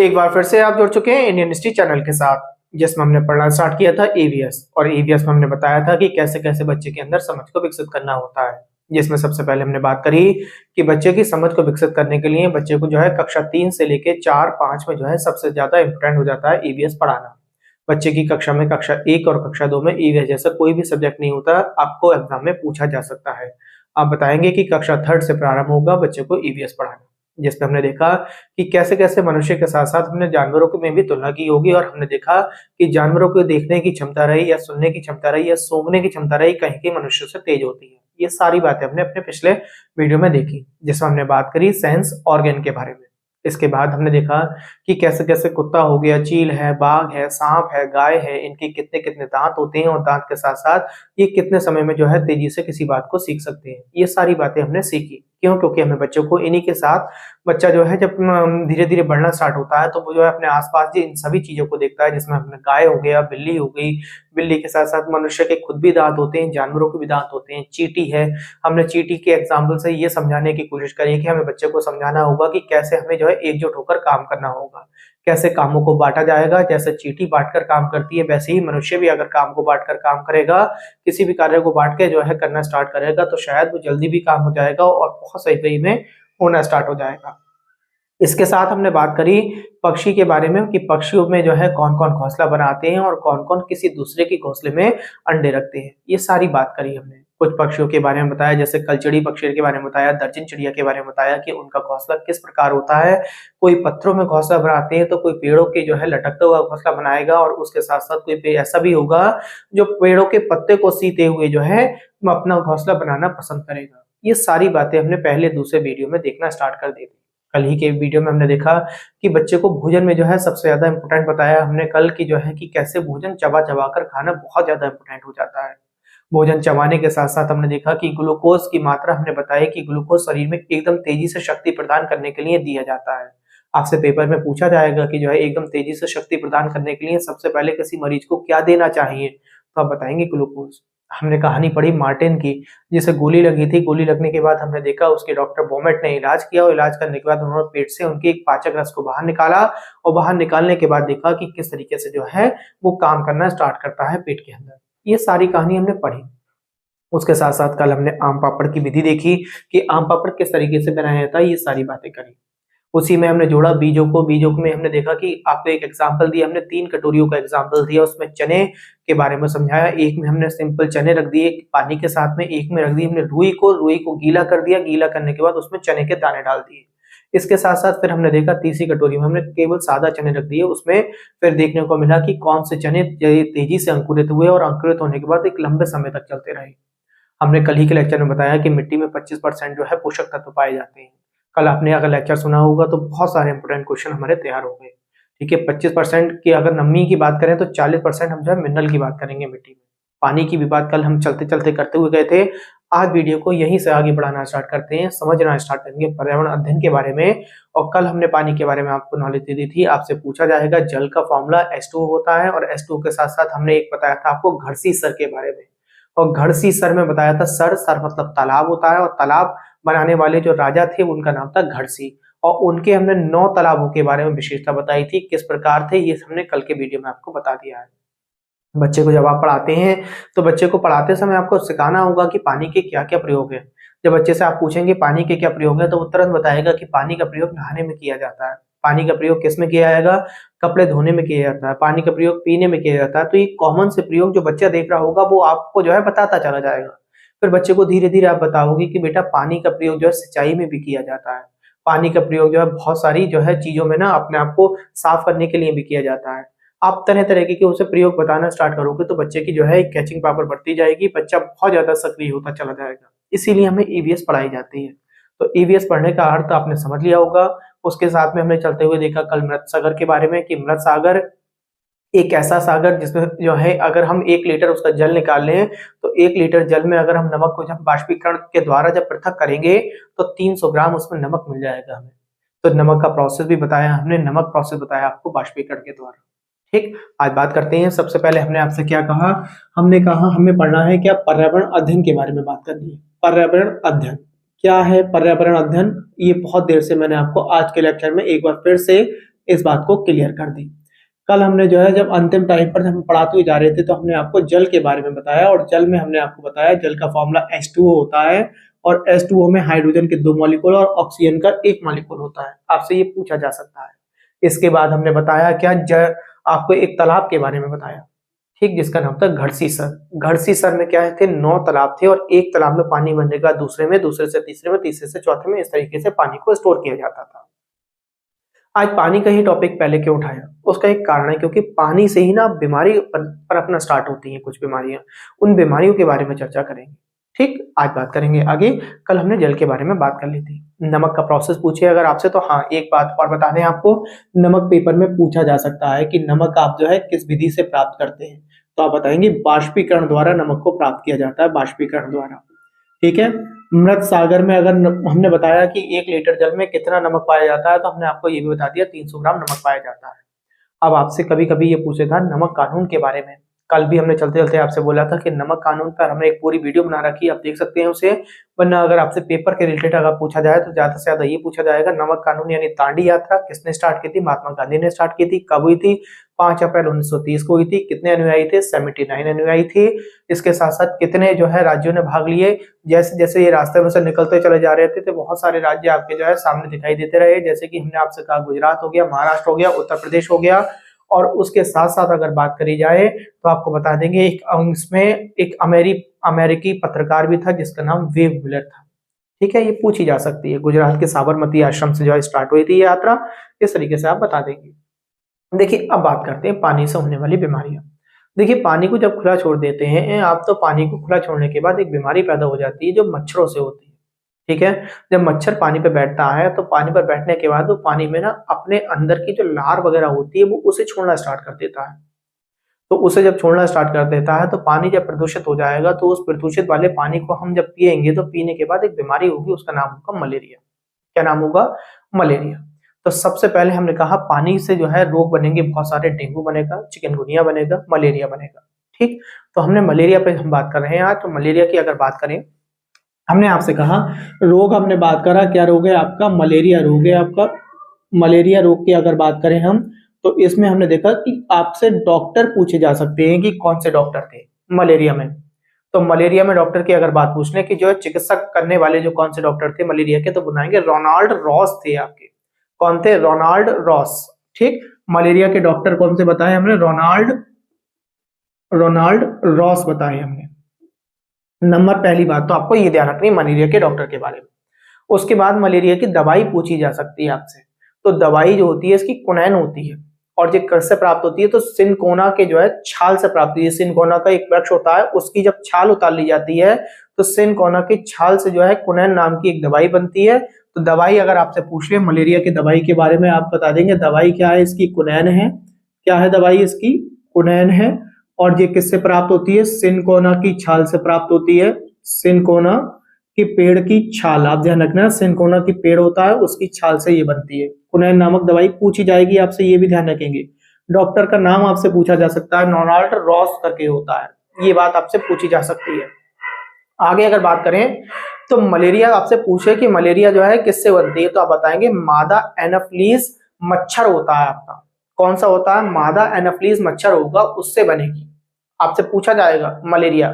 एक बार फिर से आप जुड़ चुके हैं इंडियन हिस्ट्री चैनल के साथ, जिसमें हमने पढ़ना स्टार्ट किया था ईवीएस। और ईवीएस में हमने बताया था कि कैसे कैसे बच्चे के अंदर समझ को विकसित करना होता है। जिसमें सबसे पहले हमने बात करी कि बच्चे की समझ को विकसित करने के लिए बच्चे को जो है कक्षा 3 से लेके 4-5 में जो है सबसे ज्यादा इंपोर्टेंट हो जाता है ईवीएस पढ़ाना। बच्चे की कक्षा में कक्षा 1 और कक्षा 2 में ईवीएस जैसा कोई भी सब्जेक्ट नहीं होता, आपको एग्जाम में पूछा जा सकता है। आप बताएंगे कि कक्षा 3 से प्रारंभ होगा बच्चे को ईवीएस पढ़ाना, जिसमें हमने देखा कि कैसे कैसे मनुष्य के साथ साथ हमने जानवरों की में भी तुलना की होगी। और हमने देखा कि जानवरों को देखने की क्षमता रही या सुनने की क्षमता रही या सूंघने की क्षमता रही कहीं की मनुष्य से तेज होती है। ये सारी बातें हमने अपने पिछले वीडियो में देखी, जिसमें हमने बात करी सेंस ऑर्गन के बारे में। इसके बाद हमने देखा कि कैसे कैसे कुत्ता हो गया, चील है, बाघ है, सांप है, गाय है, इनके कितने कितने दांत होते हैं और दांत के साथ साथ ये कितने समय में जो है तेजी से किसी बात को सीख सकते हैं। ये सारी बातें हमने सीखी। क्यों? क्योंकि हमें बच्चों को इन्हीं के साथ बच्चा जो है जब धीरे धीरे बढ़ना स्टार्ट होता है तो वो जो है अपने आसपास जी इन सभी चीजों को देखता है, जिसमें हमने गाय हो गया, बिल्ली हो गई, बिल्ली के साथ साथ मनुष्य के खुद भी दांत होते हैं, जानवरों के भी दांत होते हैं, चींटी है। हमने चींटी के एग्जाम्पल से ये समझाने की कोशिश करी कि हमें बच्चे को समझाना होगा कि कैसे हमें जो है एकजुट होकर काम करना होगा, कैसे कामों को बांटा जाएगा। जैसे चींटी बांटकर काम करती है वैसे ही मनुष्य भी अगर काम को बांटकर काम करेगा, किसी भी कार्य को बांट के जो है करना स्टार्ट करेगा तो शायद वो जल्दी भी काम हो जाएगा और बहुत सही में होना स्टार्ट हो जाएगा। इसके साथ हमने बात करी पक्षी के बारे में कि पक्षियों में जो है कौन कौन घोंसला बनाते हैं और कौन कौन किसी दूसरे के घोंसले में अंडे रखते हैं। ये सारी बात करी हमने। कुछ पक्षियों के बारे में बताया, जैसे कलचड़ी पक्षी के बारे में बताया, दर्जन चिड़िया के बारे में बताया कि उनका घोंसला किस प्रकार होता है। कोई पत्थरों में घोंसला बनाते हैं तो कोई पेड़ों के जो है लटकता हुआ घोंसला बनाएगा, और उसके साथ साथ कोई ऐसा भी होगा जो पेड़ों के पत्ते को सीते हुए जो है अपना घोंसला बनाना पसंद करेगा। ये सारी बातें हमने पहले दूसरे वीडियो में देखना स्टार्ट कर दी थी। कल ही के वीडियो में हमने देखा कि बच्चे को भोजन में जो है सबसे ज्यादा इंपोर्टेंट बताया हमने कल की जो है कि कैसे भोजन चबा चबा कर खाना बहुत ज्यादा इंपोर्टेंट हो जाता है। भोजन चबाने के साथ साथ हमने देखा कि ग्लूकोज की मात्रा हमने बताई कि ग्लूकोज शरीर में एकदम तेजी से शक्ति प्रदान करने के लिए दिया जाता है। आपसे पेपर में पूछा जाएगा कि जो है एकदम तेजी से शक्ति प्रदान करने के लिए सबसे पहले किसी मरीज को क्या देना चाहिए, तो आप बताएंगे ग्लूकोज। हमने कहानी पढ़ी मार्टिन की, जिसे गोली लगी थी। गोली लगने के बाद हमने देखा उसके डॉक्टर बोमेट ने इलाज किया और इलाज करने के बाद उन्होंने पेट से उनके एक पाचक रस को बाहर निकाला और बाहर निकालने के बाद देखा कि किस तरीके से जो है वो काम करना स्टार्ट करता है पेट के अंदर। ये सारी कहानी हमने पढ़ी। उसके साथ साथ कल हमने आम पापड़ की विधि देखी कि आम पापड़ किस तरीके से बनाया जाता है। ये सारी बातें करी। उसी में हमने जोड़ा बीजों को। बीजों में हमने देखा कि आपको एक एग्जाम्पल दिया, हमने 3 कटोरियों का एग्जाम्पल दिया, उसमें चने के बारे में समझाया। एक में हमने सिंपल चने रख दिए पानी के साथ में, एक में रख दी हमने रुई को गीला कर दिया। गीला करने के बाद उसमें चने के दाने डाल दिए। इसके साथ साथ फिर हमने देखा तीसरी कटोरी में हमने केवल सादा चने रख दिए। उसमें फिर देखने को मिला कि कौन से चने तेजी से अंकुरित हुए और अंकुरित होने के बाद एक लंबे समय तक चलते रहे। हमने कल ही के लेक्चर में बताया कि मिट्टी में 25% जो है पोषक तत्व पाए जाते हैं। कल आपने अगर लेक्चर सुना होगा तो बहुत सारे इंपोर्टेंट क्वेश्चन हमारे तैयार हो गए। ठीक है, 25% की अगर नमी की बात करें तो 40% हम जो है मिनरल की बात करेंगे मिट्टी में। पानी की भी बात कल हम चलते चलते करते हुए गए थे। आज वीडियो को यहीं से आगे बढ़ाना स्टार्ट करते हैं, समझना स्टार्ट करेंगे पर्यावरण अध्ययन के बारे में। और कल हमने पानी के बारे में आपको नॉलेज दे दी थी। आपसे पूछा जाएगा जल का फॉर्मूला H2O होता है, और H2O के साथ साथ हमने एक बताया था आपको घड़सी सर के बारे में। और घड़सी सर में बताया था सर मतलब तालाब होता है, और तालाब बनाने वाले जो राजा थे उनका नाम था घड़सी। और उनके हमने 9 तालाबों के बारे में विशेषता बताई थी, किस प्रकार थे ये हमने कल के वीडियो में आपको बता दिया है। बच्चे को जब आप पढ़ाते हैं तो बच्चे को पढ़ाते समय आपको सिखाना होगा कि पानी के क्या क्या प्रयोग है। जब बच्चे से आप पूछेंगे पानी के क्या प्रयोग है तो वो तुरंत बताएगा कि पानी का प्रयोग नहाने में किया जाता है। पानी का प्रयोग किस में किया जाएगा? कपड़े धोने में किया जाता है। पानी का प्रयोग पीने में किया जाता है। तो ये कॉमन से प्रयोग जो बच्चा देख रहा होगा वो आपको जो है बताता चला जाएगा। फिर बच्चे को धीरे धीरे आप बताओगे कि बेटा पानी का प्रयोग जो है सिंचाई में भी किया जाता है। पानी का प्रयोग जो है बहुत सारी जो है चीजों में ना अपने आप को साफ करने के लिए भी किया जाता है। आप तरह तरह के उसे प्रयोग बताना स्टार्ट करोगे तो बच्चे की जो है कैचिंग पावर बढ़ती जाएगी, बच्चा बहुत ज्यादा सक्रिय होता चला जाएगा। इसीलिए हमें ईवीएस पढ़ाई जाती है। तो ईवीएस पढ़ने का अर्थ आपने समझ लिया होगा। उसके साथ में हमने चलते हुए देखा कल मृत सागर के बारे में कि मृत सागर एक ऐसा सागर जिसमें जो है अगर हम 1 लीटर उसका जल निकाल लें तो 1 लीटर जल में अगर हम नमक को जब बाष्पीकरण के द्वारा जब पृथक करेंगे तो 300 ग्राम उसमें नमक मिल जाएगा हमें। तो नमक का प्रोसेस भी बताया हमने, नमक प्रोसेस बताया आपको बाष्पीकरण के द्वारा। ठीक, आज बात करते हैं। सबसे पहले हमने आपसे क्या कहा? हमने कहा हमें पढ़ना है क्या? पर्यावरण अध्ययन के बारे में बात करनी है। पर्यावरण अध्ययन क्या है? पर्यावरण अध्ययन ये बहुत देर से मैंने आपको आज के लेक्चर में एक बार फिर से इस बात को क्लियर कर दी। कल हमने जो है जब अंतिम टाइम पर हम पढ़ाते हुए जा रहे थे तो हमने आपको जल के बारे में बताया, और जल में हमने आपको बताया जल का फॉर्मूला H2O होता है, और H2O में हाइड्रोजन के 2 मॉलिक्यूल और ऑक्सीजन का 1 मॉलिक्यूल होता है। आपसे ये पूछा जा सकता है। इसके बाद हमने बताया क्या आपको एक तालाब के बारे में बताया, ठीक, जिसका नाम था घड़सीसर। घड़सीसर में क्या थे, 9 तालाब थे, और एक तालाब में पानी भरने का दूसरे में, दूसरे से तीसरे में, तीसरे से चौथे में, इस तरीके से पानी को स्टोर किया जाता था। आज पानी का ही टॉपिक पहले क्यों उठाया, उसका एक कारण है, क्योंकि पानी से ही ना बीमारी पर अपना स्टार्ट होती हैं कुछ बीमारियां। उन बीमारियों के बारे में चर्चा करेंगे, ठीक। आज बात करेंगे आगे। कल हमने जल के बारे में बात कर ली थी। नमक का प्रोसेस पूछे अगर आपसे, तो हाँ, एक बात और बता दें आपको, नमक पेपर में पूछा जा सकता है कि नमक आप जो है किस विधि से प्राप्त करते हैं, तो आप बताएंगे बाष्पीकरण द्वारा नमक को प्राप्त किया जाता है, बाष्पीकरण द्वारा, ठीक है। मृत सागर में अगर हमने बताया कि 1 लीटर जल में कितना नमक पाया जाता है, तो हमने आपको ये भी बता दिया 300 ग्राम नमक पाया जाता है। अब आपसे कभी कभी ये पूछे था नमक कानून के बारे में। कल भी हमने चलते चलते आपसे बोला था कि नमक कानून पर हमने एक पूरी वीडियो बना रखी है, आप देख सकते हैं उसे। वरना अगर आपसे पेपर के रिलेटेड अगर पूछा जाए तो ज्यादा से ज्यादा ये पूछा जाएगा, नमक कानून यानी दांडी यात्रा किसने स्टार्ट की थी, महात्मा गांधी ने स्टार्ट की थी, कब हुई थी, 5 अप्रैल 1930 को हुई थी, कितने अनुयायी थे, 79 अनुयायी थे। इसके साथ साथ कितने जो है राज्यों ने भाग लिए। जैसे जैसे ये रास्ते में से निकलते चले जा रहे थे तो बहुत सारे राज्य आपके जो है सामने दिखाई देते रहे, जैसे कि हमने आपसे कहा गुजरात हो गया, महाराष्ट्र हो गया, उत्तर प्रदेश हो गया। और उसके साथ साथ अगर बात करी जाए तो आपको बता देंगे इसमें एक अमेरिकी पत्रकार भी था जिसका नाम वेव मिलर था, ठीक है। ये पूछी जा सकती है, गुजरात के साबरमती आश्रम से जो है स्टार्ट हुई थी ये यात्रा, इस तरीके से आप बता देंगे। देखिए अब बात करते हैं पानी से होने वाली बीमारियां। देखिए पानी को जब खुला छोड़ देते हैं आप, तो पानी को खुला छोड़ने के बाद एक बीमारी पैदा हो जाती है जो मच्छरों से होती है, ठीक है। जब मच्छर पानी पे बैठता है तो पानी पर बैठने के बाद वो पानी में ना अपने अंदर की जो लार वगैरह होती है वो उसे छोड़ना स्टार्ट कर देता है। तो उसे जब छोड़ना स्टार्ट कर देता है तो पानी जब प्रदूषित हो जाएगा, तो उस प्रदूषित वाले पानी को हम जब पिएंगे तो पीने के बाद एक बीमारी होगी, उसका नाम होगा मलेरिया। क्या नाम होगा, मलेरिया। तो सबसे पहले हमने कहा पानी से जो है रोग बनेंगे बहुत सारे, डेंगू बनेगा, चिकनगुनिया बनेगा, मलेरिया बनेगा, ठीक। तो हमने मलेरिया पे हम बात कर रहे हैं आज। तो मलेरिया की अगर बात करें, हमने आपसे कहा रोग, हमने बात करा क्या रोग है आपका, मलेरिया रोग है आपका। मलेरिया रोग की अगर बात करें हम, तो इसमें हमने देखा कि आपसे डॉक्टर पूछे जा सकते हैं कि कौन से डॉक्टर थे मलेरिया में। तो मलेरिया में डॉक्टर की अगर बात पूछने की जो है चिकित्सा करने वाले जो कौन से डॉक्टर थे मलेरिया के, तो बनाएंगे रोनाल्ड रॉस थे आपके। कौन थे, रोनाल्ड रॉस, ठीक। मलेरिया के डॉक्टर कौन से बताए हमने, रोनाल्ड रॉस बताए हमने। नंबर पहली बात तो आपको ये ध्यान रखनी है मलेरिया के डॉक्टर के बारे में। उसके बाद मलेरिया की दवाई पूछी जा सकती है आपसे। तो दवाई जो होती है इसकी क्विनैन होती है, और ये कैसे प्राप्त होती है, तो सिनकोना के जो है छाल से प्राप्त होती है। सिनकोना का एक वृक्ष होता है, उसकी जब छाल उतार ली जाती है तो सिनकोना की छाल से जो है क्विनैन नाम की एक दवाई बनती है। तो दवाई अगर आपसे पूछ ले मलेरिया की दवाई के बारे में, आप बता देंगे दवाई क्या है, इसकी क्विनैन है। क्या है दवाई, इसकी क्विनैन है। और ये किससे प्राप्त होती है, सिनकोना की छाल से प्राप्त होती है। सिनकोना की पेड़ की छाल, आप ध्यान रखना, सिनकोना की पेड़ होता है उसकी छाल से ये बनती है। क्विनैन नामक दवाई पूछी जाएगी आपसे, ये भी ध्यान रखेंगे। डॉक्टर का नाम आपसे पूछा जा सकता है, रोनाल्ड रॉस करके होता है, ये बात आपसे पूछी जा सकती है। आगे अगर बात करें तो मलेरिया आपसे पूछे कि मलेरिया जो है किससे बनती है, तो आप बताएंगे मादा एनाफ्लीज मच्छर होता है आपका। कौन सा होता है, मादा एनाफ्लीज मच्छर होगा, उससे बनेगी। आपसे पूछा जाएगा मलेरिया,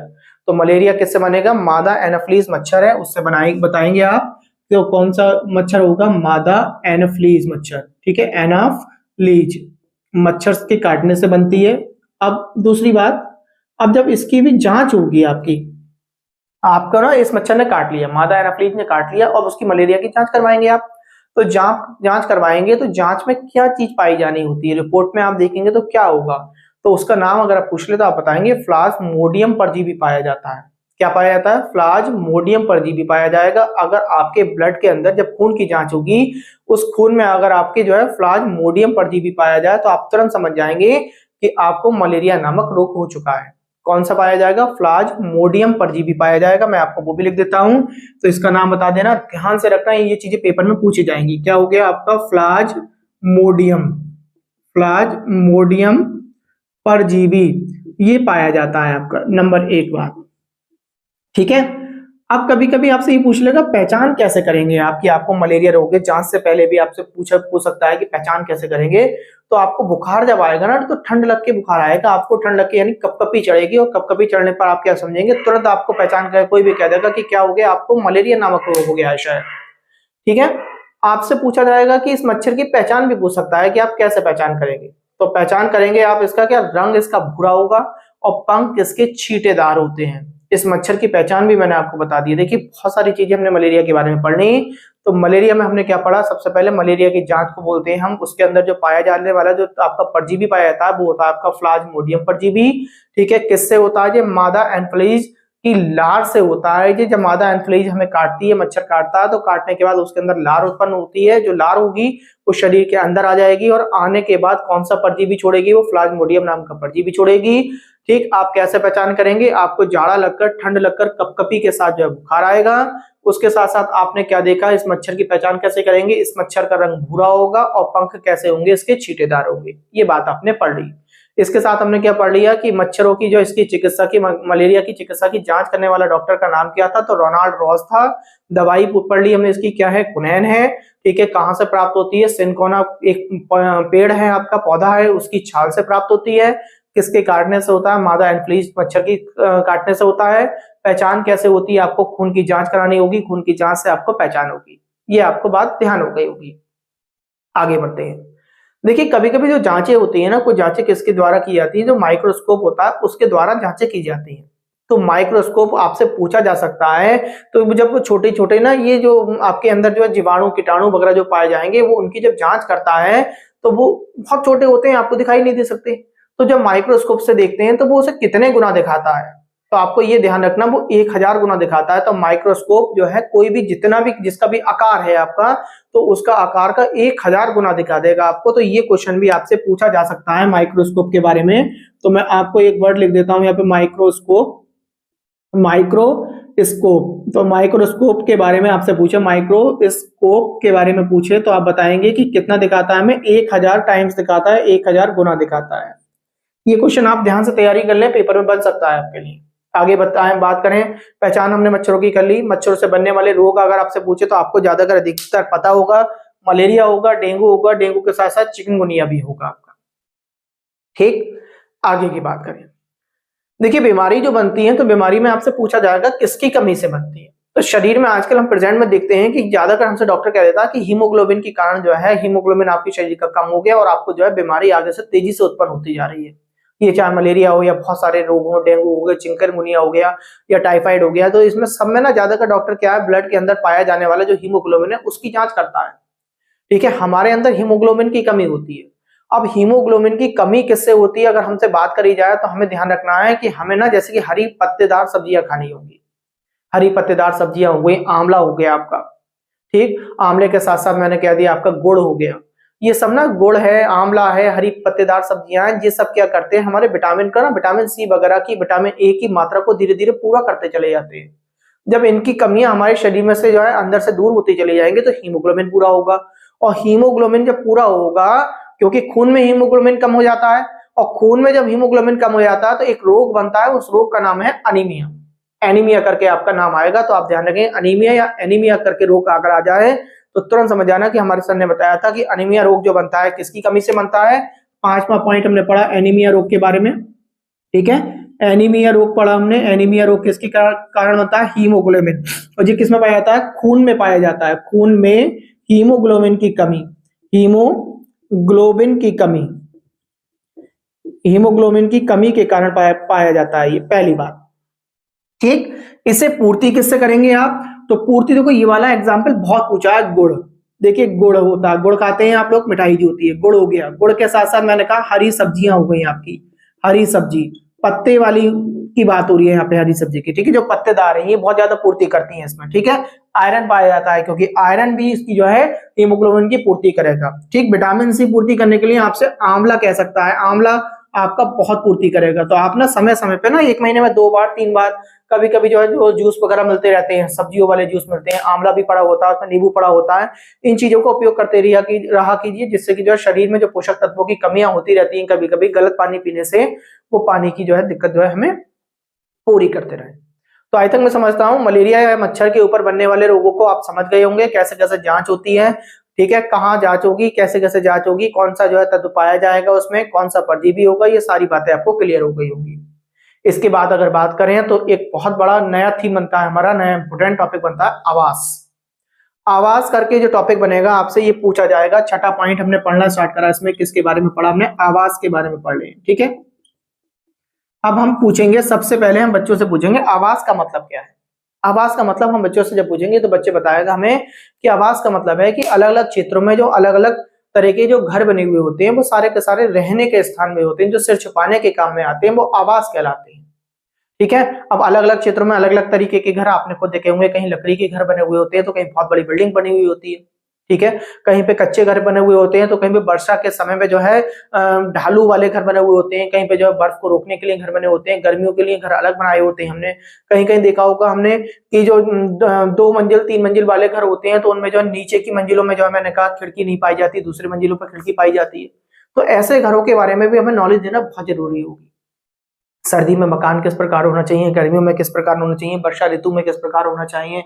तो मलेरिया किससे बनेगा, मादा एनाफ्लीज मच्छर है उससे बताएंगे आप। तो कौन सा मच्छर होगा, मादा एनाफ्लीज मच्छर, ठीक है। एनाफ्लीज मच्छर के काटने से बनती है। अब दूसरी बात, अब जब इसकी भी जांच होगी आपको ना, इस मच्छर ने काट लिया, मादा एनाफ्लीज ने काट लिया, और उसकी मलेरिया की जांच करवाएंगे आप। तो जांच करवाएंगे तो जांच में क्या चीज पाई जानी होती है, रिपोर्ट में आप देखेंगे तो क्या होगा, तो उसका नाम अगर आप पूछ ले तो आप बताएंगे प्लाज्मोडियम परजीवी पाया जाता है। क्या पाया जाता है, प्लाज्मोडियम परजीवी पाया जाएगा। अगर आपके ब्लड के अंदर जब खून की जांच होगी, उस खून में अगर आपके जो है प्लाज्मोडियम परजीवी पाया जाए तो आप तुरंत समझ जाएंगे कि आपको मलेरिया नामक रोग हो चुका है। कौन सा पाया जाएगा, प्लाज्मोडियम परजीवी पाया जाएगा। मैं आपको वो भी लिख देता हूं, तो इसका नाम बता देना, ध्यान से रखना, ये चीजें पेपर में पूछी जाएंगी। क्या हो गया आपका, प्लाज्मोडियम परजीवी, ये पाया जाता है आपका, नंबर 1 बात, ठीक है। अब कभी कभी आपसे ये पूछ लेगा पहचान कैसे करेंगे आप कि आपको मलेरिया रोग है, जांच से पहले भी आपसे पूछ सकता है कि पहचान कैसे करेंगे। तो आपको बुखार जब आएगा ना तो ठंड लग के बुखार आएगा, आपको ठंड लग के यानी कपकपी चढ़ेगी, और कपकपी चढ़ने पर आप क्या समझेंगे, तुरंत आपको पहचान कर कोई भी कह देगा कि क्या हो गया, आपको मलेरिया नामक रोग हो गया है शायद। ठीक है, आपसे पूछा जाएगा कि इस मच्छर की पहचान भी पूछ सकता है कि आप कैसे पहचान करेंगे। तो पहचान करेंगे आप इसका क्या, रंग इसका भूरा होगा और पंख इसके छींटेदार होते हैं। इस मच्छर की पहचान भी मैंने आपको बता दी। देखिए बहुत सारी चीजें हमने मलेरिया के बारे में पढ़नी। तो मलेरिया में हमने क्या पढ़ा, सबसे पहले मलेरिया की जांच को बोलते हैं हम, उसके अंदर जो पाया जाने वाला जो आपका परजीवी पाया जाता है वो होता है आपका प्लाज्मोडियम परजीवी। ठीक है, किससे होता है, ये मादा एनफ्लूएंजा की लार से होता है। ये जब मादा एनफ्लूएंजा हमें काटती है, मच्छर काटता है, तो काटने के बाद उसके अंदर लार उत्पन्न होती है। जो लार होगी वो शरीर के अंदर आ जाएगी और आने के बाद कौन सा परजीवी छोड़ेगी, वो प्लाज्मोडियम नाम का परजीवी छोड़ेगी। ठीक, आप कैसे पहचान करेंगे, आपको जाड़ा लगकर, ठंड लगकर, कपकपी के साथ जो है बुखार आएगा। उसके साथ साथ आपने क्या देखा, इस मच्छर की पहचान कैसे करेंगे, इस मच्छर का रंग भूरा होगा और पंख कैसे होंगे, इसके छींटेदार होंगे। ये बात आपने पढ़ ली। इसके साथ हमने क्या पढ़ लिया कि मच्छरों की जो इसकी चिकित्सा की, मलेरिया की चिकित्सा की जांच करने वाला डॉक्टर का नाम क्या था, तो रोनाल्ड रॉस था। दवाई पढ़ ली हमने इसकी, क्या है, क्विनैन है। ठीक है, कहां से प्राप्त होती है, सिनकोना एक पेड़ है आपका, पौधा है, उसकी छाल से प्राप्त होती है। किसके काटने से होता है, मादा एनफ्लूएंजा मच्छर की काटने से होता है। पहचान कैसे होती है, आपको खून की जांच करानी होगी, खून की जांच से आपको पहचान होगी। ये आपको बात ध्यान हो गई होगी। आगे बढ़ते हैं। देखिए कभी कभी जो जांचें होती है ना, कोई जांचें किसके द्वारा की जाती है, जो माइक्रोस्कोप होता है उसके द्वारा जांचें की जाती हैं। तो माइक्रोस्कोप आपसे पूछा जा सकता है। तो जब वो छोटे छोटे ना, ये जो आपके अंदर जो है जीवाणु कीटाणु वगैरह जो पाए जाएंगे, वो उनकी जब जांच करता है तो वो बहुत छोटे होते हैं, आपको दिखाई नहीं दे सकते। तो जब माइक्रोस्कोप से देखते हैं तो वो उसे कितने गुना दिखाता है, तो आपको ये ध्यान रखना, वो 1000 गुना दिखाता है। तो माइक्रोस्कोप जो है कोई भी जितना भी जिसका भी आकार है आपका, तो उसका आकार का 1000 गुना दिखा देगा आपको। तो ये क्वेश्चन भी आपसे पूछा जा सकता है माइक्रोस्कोप के बारे में। तो मैं आपको एक वर्ड लिख देता हूं यहाँ पे, माइक्रोस्कोप। माइक्रोस्कोप, तो माइक्रोस्कोप के बारे में आपसे पूछे, माइक्रोस्कोप के बारे में पूछे तो आप बताएंगे कि कितना दिखाता है हमें, 1000 टाइम्स दिखाता है, 1000 गुना दिखाता है। ये क्वेश्चन आप ध्यान से तैयारी कर लें, पेपर में बन सकता है आपके लिए। आगे बताएं, बात करें, पहचान हमने मच्छरों की कर ली। मच्छरों से बनने वाले रोग अगर आपसे पूछे तो आपको ज्यादातर अधिकतर पता होगा, मलेरिया होगा, डेंगू होगा, डेंगू के साथ साथ चिकनगुनिया भी होगा आपका। ठीक, आगे की बात करें। देखिए बीमारी जो बनती है, तो बीमारी में आपसे पूछा जाएगा किसकी कमी से बनती है। तो शरीर में आजकल हम प्रेजेंट में देखते हैं कि ज्यादातर हमसे डॉक्टर कह देता है कि हीमोग्लोबिन के कारण जो है, हीमोग्लोबिन आपके शरीर का कम हो गया और आपको जो है बीमारी आगे से तेजी से उत्पन्न होती जा रही है। ये चाहे मलेरिया हो या बहुत सारे रोग हो, डेंगू हो गया, चिकनगुनिया हो गया या टाइफाइड हो गया, तो इसमें सब में ना ज्यादातर डॉक्टर क्या है, ब्लड के अंदर पाया जाने वाला जो हीमोग्लोबिन है उसकी जांच करता है। ठीक है, हमारे अंदर हीमोग्लोबिन की कमी होती है। अब हीमोग्लोबिन की कमी किससे होती है, अगर हमसे बात करी जाए तो हमें ध्यान रखना है कि हमें ना जैसे कि हरी पत्तेदार सब्जियां खानी होंगी। हरी पत्तेदार सब्जियां हो गई, आंवला हो गया आपका। ठीक, आंवले के साथ साथ मैंने कह दिया आपका गुड़ हो गया। ये सब ना, गुड़ है, आंवला है, हरी पत्तेदार सब्जियां हैं, ये सब क्या करते हैं, हमारे विटामिन का ना, विटामिन सी वगैरह की, विटामिन ए की मात्रा को धीरे धीरे पूरा करते चले जाते हैं। जब इनकी कमियां हमारे शरीर में से जो है अंदर से दूर होती चली जाएंगे तो हीमोग्लोबिन पूरा होगा। और हीमोग्लोबिन जब पूरा होगा, क्योंकि खून में हीमोग्लोबिन कम हो जाता है, और खून में जब हीमोग्लोबिन कम हो जाता है तो एक रोग बनता है, उस रोग का नाम है अनीमिया। एनीमिया करके आपका नाम आएगा, तो आप ध्यान रखें, अनीमिया या एनीमिया करके रोग अगर आ जाए तो तुरंत समझ जाना कि हमारे सर ने बताया था कि अनीमिया रोग जो बनता है किसकी कमी से बनता है। 5वां पॉइंट हमने पढ़ा एनीमिया रोग के बारे में। ठीक है, एनीमिया रोग पढ़ा हमने। एनीमिया रोग किसके कारण होता है, हीमोग्लोबिन। और ये किस में पाया जाता है, खून में पाया जाता है। खून में हीमोग्लोबिन की कमी, हीमोग्लोबिन की कमी, हीमोग्लोबिन की कमी के कारण पाया जाता है, ये पहली बात। ठीक, इसे पूर्ति किससे करेंगे आप, तो पूर्ति देखो ये वाला एग्जाम्पल बहुत पूछा है, गुड़। देखिए गुड़ होता है, गुड़ खाते हैं आप लोग, मिठाई जो होती है, गुड़ हो गया। गुड़ के साथ साथ मैंने कहा हरी सब्जियां हो गई आपकी, हरी सब्जी, पत्ते वाली की बात हो रही है यहाँ पे, हरी सब्जी की। ठीक है, जो पत्तेदार है ये बहुत ज्यादा पूर्ति करती है इसमें। ठीक है, आयरन पाया जाता है, क्योंकि आयरन भी इसकी जो है हीमोग्लोबिन की पूर्ति करेगा। ठीक, विटामिन सी पूर्ति करने के लिए आपसे आंवला कह सकता है, आंवला आपका बहुत पूर्ति करेगा। तो आप ना समय समय पे ना, 1 महीने में 2 बार 3 बार, कभी कभी जो है जो जूस वगैरह मिलते रहते हैं, सब्जियों वाले जूस मिलते हैं, आंवला भी पड़ा होता है उसमें, नींबू पड़ा होता है, इन चीजों का उपयोग करते रहा कीजिए, जिससे कि जो है शरीर में जो पोषक तत्वों की कमियां होती रहती हैं कभी कभी गलत पानी पीने से, वो पानी की जो है दिक्कत जो है हमें पूरी करते रहे। तो आई थिंक मैं समझता हूँ मलेरिया या मच्छर के ऊपर बनने वाले रोगों को आप समझ गए होंगे, कैसे कैसे जांच होती है, ठीक है, कहाँ जांच होगी, कैसे कैसे जांच होगी, कौन सा जो है तत्व पाया जाएगा उसमें, कौन सा परजीवी होगा, ये सारी बातें आपको क्लियर हो गई होंगी। इसके बाद अगर बात करें तो एक बहुत बड़ा नया थीम बनता है, हमारा नया इंपोर्टेंट टॉपिक बनता है आवास। आवास करके जो टॉपिक बनेगा आपसे ये पूछा जाएगा, छठा पॉइंट हमने पढ़ना स्टार्ट करा, इसमें किसके बारे में पढ़ा हमने, आवास के बारे में पढ़ रहे हैं, ठीक है। अब हम पूछेंगे, सबसे पहले हम बच्चों से पूछेंगे आवास का मतलब क्या है। आवास का मतलब हम बच्चों से जब पूछेंगे तो बच्चे बताएगा हमें कि आवास का मतलब है कि अलग अलग क्षेत्रों में जो अलग अलग तरह के जो घर बने हुए होते हैं वो सारे के सारे रहने के स्थान में होते हैं, जो सिर छुपाने के काम में आते हैं, वो आवास कहलाते हैं, ठीक है। अब अलग अलग क्षेत्रों में अलग अलग तरीके के घर आपने खुद देखे होंगे, कहीं लकड़ी के घर बने हुए होते हैं तो कहीं बहुत बड़ी बिल्डिंग बनी हुई होती है, ठीक है, कहीं पे कच्चे घर बने हुए होते हैं तो कहीं पे वर्षा के समय में जो है ढालू वाले घर बने हुए होते हैं, कहीं पे जो है बर्फ को रोकने के लिए घर बने होते हैं, गर्मियों के लिए घर अलग बनाए होते हैं हमने। कहीं कहीं देखा होगा हमने कि जो 2 मंजिल 3 मंजिल वाले घर होते हैं तो उनमें जो है नीचे की मंजिलों में जो है मैंने कहा खिड़की नहीं पाई जाती, दूसरी मंजिलों पर खिड़की पाई जाती है। तो ऐसे घरों के बारे में भी हमें नॉलेज देना बहुत जरूरी होगी। सर्दी में मकान किस प्रकार होना चाहिए, गर्मियों में किस प्रकार होना चाहिए, वर्षा ऋतु में किस प्रकार होना चाहिए,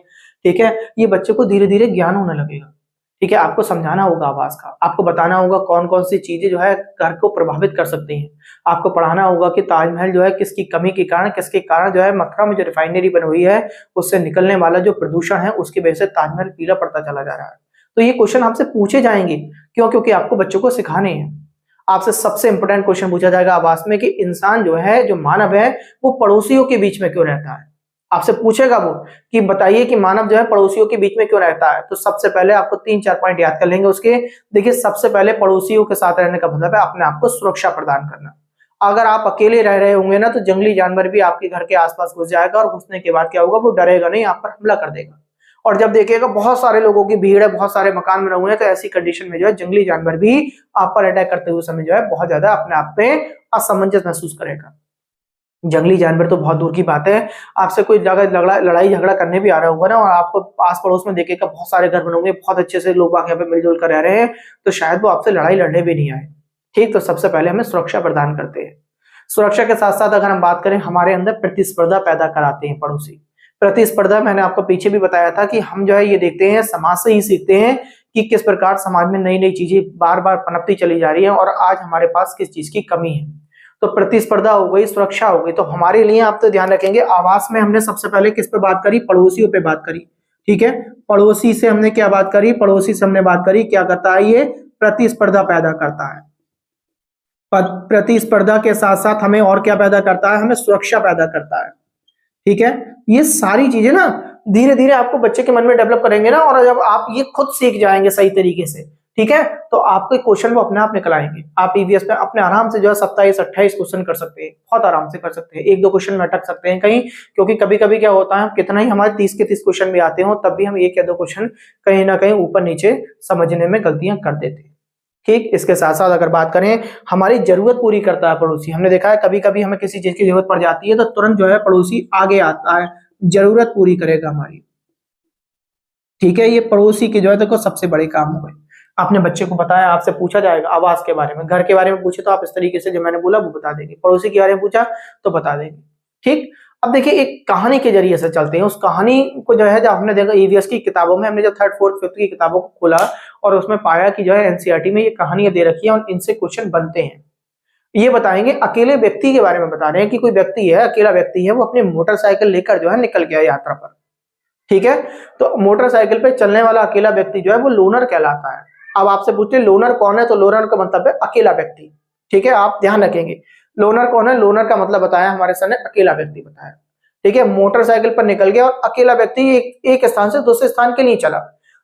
ठीक है। ये बच्चे को धीरे धीरे ज्ञान होने लगेगा, ठीक है। आपको समझाना होगा आवास का, आपको बताना होगा कौन कौन सी चीजें जो है घर को प्रभावित कर सकती हैं। आपको पढ़ाना होगा कि ताजमहल जो है किसकी कमी के कारण, किसके कारण जो है मथुरा में जो रिफाइनरी बनी हुई है उससे निकलने वाला जो प्रदूषण है उसकी वजह से ताजमहल पीला पड़ता चला जा रहा है। तो ये क्वेश्चन आपसे पूछे जाएंगे, क्यों, क्योंकि आपको बच्चों को सिखाने हैं। आपसे सबसे इंपॉर्टेंट क्वेश्चन पूछा जाएगा आवास में कि इंसान जो है, जो मानव है, वो पड़ोसियों के बीच में क्यों रहता है। आपसे पूछेगा वो कि बताइए कि मानव जो है पड़ोसियों के बीच में क्यों रहता है। तो सबसे पहले आपको 3-4 पॉइंट याद कर लेंगे उसके। देखिए, सबसे पहले पड़ोसियों के साथ रहने का मतलब है अपने आप को सुरक्षा प्रदान करना। अगर आप अकेले रह रहे होंगे ना तो जंगली जानवर भी आपके घर के आसपास घुस जाएगा, और घुसने के बाद क्या होगा, वो डरेगा नहीं, आप पर हमला कर देगा। और जब देखिएगा बहुत सारे लोगों की भीड़ है, बहुत सारे मकान बने हुए हैं, तो ऐसी कंडीशन में जो है जंगली जानवर भी आप पर अटैक करते हुए समय जो है बहुत ज्यादा अपने आप में असमंजस महसूस करेगा। जंगली जानवर तो बहुत दूर की बात है, आपसे कोई जगह लड़ाई झगड़ा करने भी आ रहा होगा ना, और आपको पास पड़ोस में देखेगा बहुत सारे घर बने होंगे, बहुत अच्छे से लोग यहाँ पे मिलजुल कर रह रहे हैं, तो शायद वो आपसे लड़ाई लड़ने भी नहीं आए, ठीक। तो सबसे पहले हमें सुरक्षा प्रदान करते हैं। सुरक्षा के साथ साथ अगर हम बात करें, हमारे अंदर प्रतिस्पर्धा पैदा कराते हैं पड़ोसी। प्रतिस्पर्धा मैंने आपको पीछे भी बताया था कि हम जो है ये देखते हैं, समाज से ही सीखते हैं कि किस प्रकार समाज में नई नई चीजें बार बार पनपती चली जा रही है, और आज हमारे पास किस चीज की कमी है। तो प्रतिस्पर्धा हो गई, सुरक्षा हो गई। तो हमारे लिए आप तो ध्यान रखेंगे, आवास में हमने सबसे पहले किस पे बात करी, पड़ोसियों पे बात करी, ठीक है। पड़ोसी से हमने क्या बात करी, पड़ोसी से हमने बात करी, क्या करता है ये, प्रतिस्पर्धा पैदा करता है। प्रतिस्पर्धा के साथ साथ हमें और क्या पैदा करता है, हमें सुरक्षा पैदा करता है, ठीक है। ये सारी चीजें ना धीरे धीरे आपको बच्चे के मन में डेवलप करेंगे ना, और जब आप ये खुद सीख जाएंगे सही तरीके से, ठीक है, तो आपके क्वेश्चन वो अपने आप निकल आएंगे। आप ईवीएस में अपने आराम से जो है 27-28 क्वेश्चन कर सकते हैं, बहुत आराम से कर सकते हैं। 1-2 क्वेश्चन में अटक सकते हैं कहीं, क्योंकि कभी कभी क्या होता है, कितना ही हमारे 30 के 30 क्वेश्चन भी आते हो तब भी हम 1 या 2 क्वेश्चन कहीं ना कहीं ऊपर नीचे समझने में गलतियां कर देते हैं, ठीक। इसके साथ साथ अगर बात करें, हमारी जरूरत पूरी करता है पड़ोसी। हमने देखा है कभी कभी हमें किसी चीज की जरूरत पड़ जाती है तो तुरंत जो है पड़ोसी आगे आता है, जरूरत पूरी करेगा हमारी, ठीक है। ये पड़ोसी के जो है देखो सबसे बड़े काम हो गए। आपने बच्चे को बताया, आपसे पूछा जाएगा आवास के बारे में, घर के बारे में पूछे तो आप इस तरीके से जो मैंने बोला वो बता देंगे, पड़ोसी के बारे में पूछा तो बता देंगे, ठीक। अब देखिए, एक कहानी के जरिए से चलते हैं। उस कहानी को जो है, जब हमने देखा ईवीएस की किताबों में, हमने जब 3rd 4th 5th की किताबों को खोला और उसमें पाया कि जो है एनसीईआरटी में ये कहानियां दे रखी है और इनसे क्वेश्चन बनते हैं। ये बताएंगे, अकेले व्यक्ति के बारे में बता रहे हैं कि कोई व्यक्ति है, अकेला व्यक्ति है, वो अपनी मोटरसाइकिल लेकर जो है निकल गया यात्रा पर, ठीक है। तो मोटरसाइकिल पे चलने वाला अकेला व्यक्ति जो है वो लोनर कहलाता है। अब आपसे पूछते हैं लोनर कौन है, तो लोनर का मतलब है अकेला व्यक्ति, ठीक है। आप ध्यान रखेंगे, लोनर कौन है, लोनर का मतलब बताया हमारे सर ने, अकेला व्यक्ति बताया, ठीक है। मोटरसाइकिल पर निकल गया और अकेला व्यक्ति एक स्थान से दूसरे स्थान के लिए चला।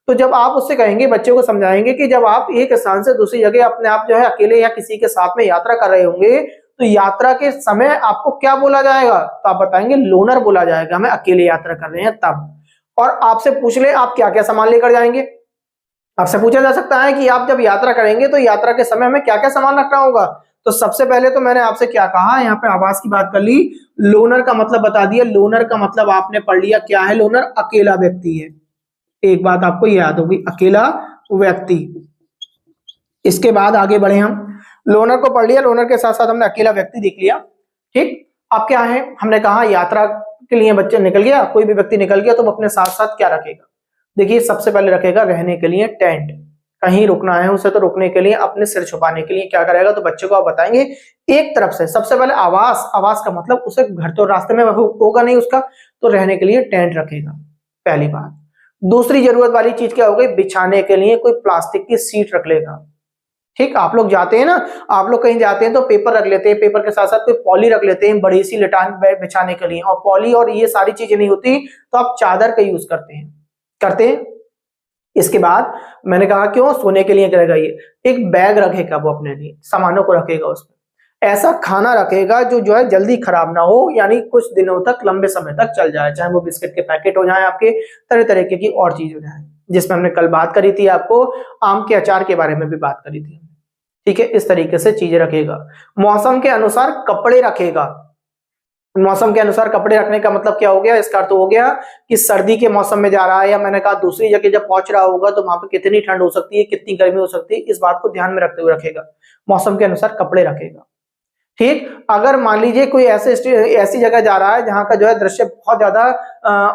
तो जब आप उससे कहेंगे, बच्चे को समझाएंगे कि जब आप एक स्थान से दूसरी जगह अपने आप जो है अकेले या किसी के साथ में यात्रा कर रहे होंगे, तो यात्रा के समय आपको क्या बोला जाएगा, तो आप बताएंगे लोनर बोला जाएगा, हमें अकेले यात्रा कर रहे हैं तब। और आपसे पूछ ले आप क्या क्या सामान लेकर जाएंगे, आपसे पूछा जा सकता है कि आप जब यात्रा करेंगे तो यात्रा के समय हमें क्या क्या सामान रखना होगा। तो सबसे पहले तो मैंने आपसे क्या कहा, यहाँ पे आवास की बात कर ली, लोनर का मतलब बता दिया। लोनर का मतलब आपने पढ़ लिया, क्या है लोनर, अकेला व्यक्ति है। एक बात आपको याद होगी, अकेला व्यक्ति। इसके बाद आगे बढ़े, हम लोनर को पढ़ लिया, लोनर के साथ साथ हमने अकेला व्यक्ति देख लिया, ठीक। अब क्या है, हमने कहा यात्रा के लिए बच्चा निकल गया, कोई भी व्यक्ति निकल गया तो वो अपने साथ साथ क्या रखेगा? देखिए सबसे पहले रखेगा रहने के लिए टेंट, कहीं रुकना है उसे तो रुकने के लिए, अपने सिर छुपाने के लिए क्या करेगा? तो बच्चे को आप बताएंगे एक तरफ से सबसे पहले आवास, आवास का मतलब उसे घर तो रास्ते में होगा नहीं उसका, तो रहने के लिए टेंट रखेगा, पहली बात। दूसरी जरूरत वाली चीज क्या हो गई? बिछाने के लिए कोई प्लास्टिक की सीट रख लेगा। ठीक, आप लोग जाते हैं ना, आप लोग कहीं जाते हैं तो पेपर रख लेते हैं, पेपर के साथ साथ कोई पॉली रख लेते हैं बड़ी सी लटान बिछाने के लिए, और पॉली और ये सारी चीजें नहीं होती तो आप चादर का यूज करते हैं। इसके बाद मैंने कहा क्यों? सोने के लिए करेगा ये, एक बैग रखेगा वो अपने लिए, सामानों को रखेगा उसमें, ऐसा खाना रखेगा जो है जल्दी खराब ना हो, यानी कुछ दिनों तक, लंबे समय तक चल जाए, चाहे वो बिस्किट के पैकेट हो जाए आपके, तरह तरीके की और चीज हो जाए, जिसमें हमने कल बात करी थी, आपको आम के अचार के बारे में भी बात करी थी। ठीक है, इस तरीके से चीजें रखेगा। मौसम के अनुसार कपड़े रखेगा। मौसम के अनुसार कपड़े रखने का मतलब क्या हो गया? इसका अर्थ हो गया कि सर्दी के मौसम में जा रहा है, या मैंने कहा दूसरी जगह जब पहुंच रहा होगा तो वहां पे कितनी ठंड हो सकती है, कितनी गर्मी हो सकती है, इस बात को ध्यान में रखते हुए रखेगा, मौसम के अनुसार कपड़े रखेगा। ठीक, अगर मान लीजिए कोई ऐसी जगह जा रहा है जहां का जो है दृश्य बहुत ज्यादा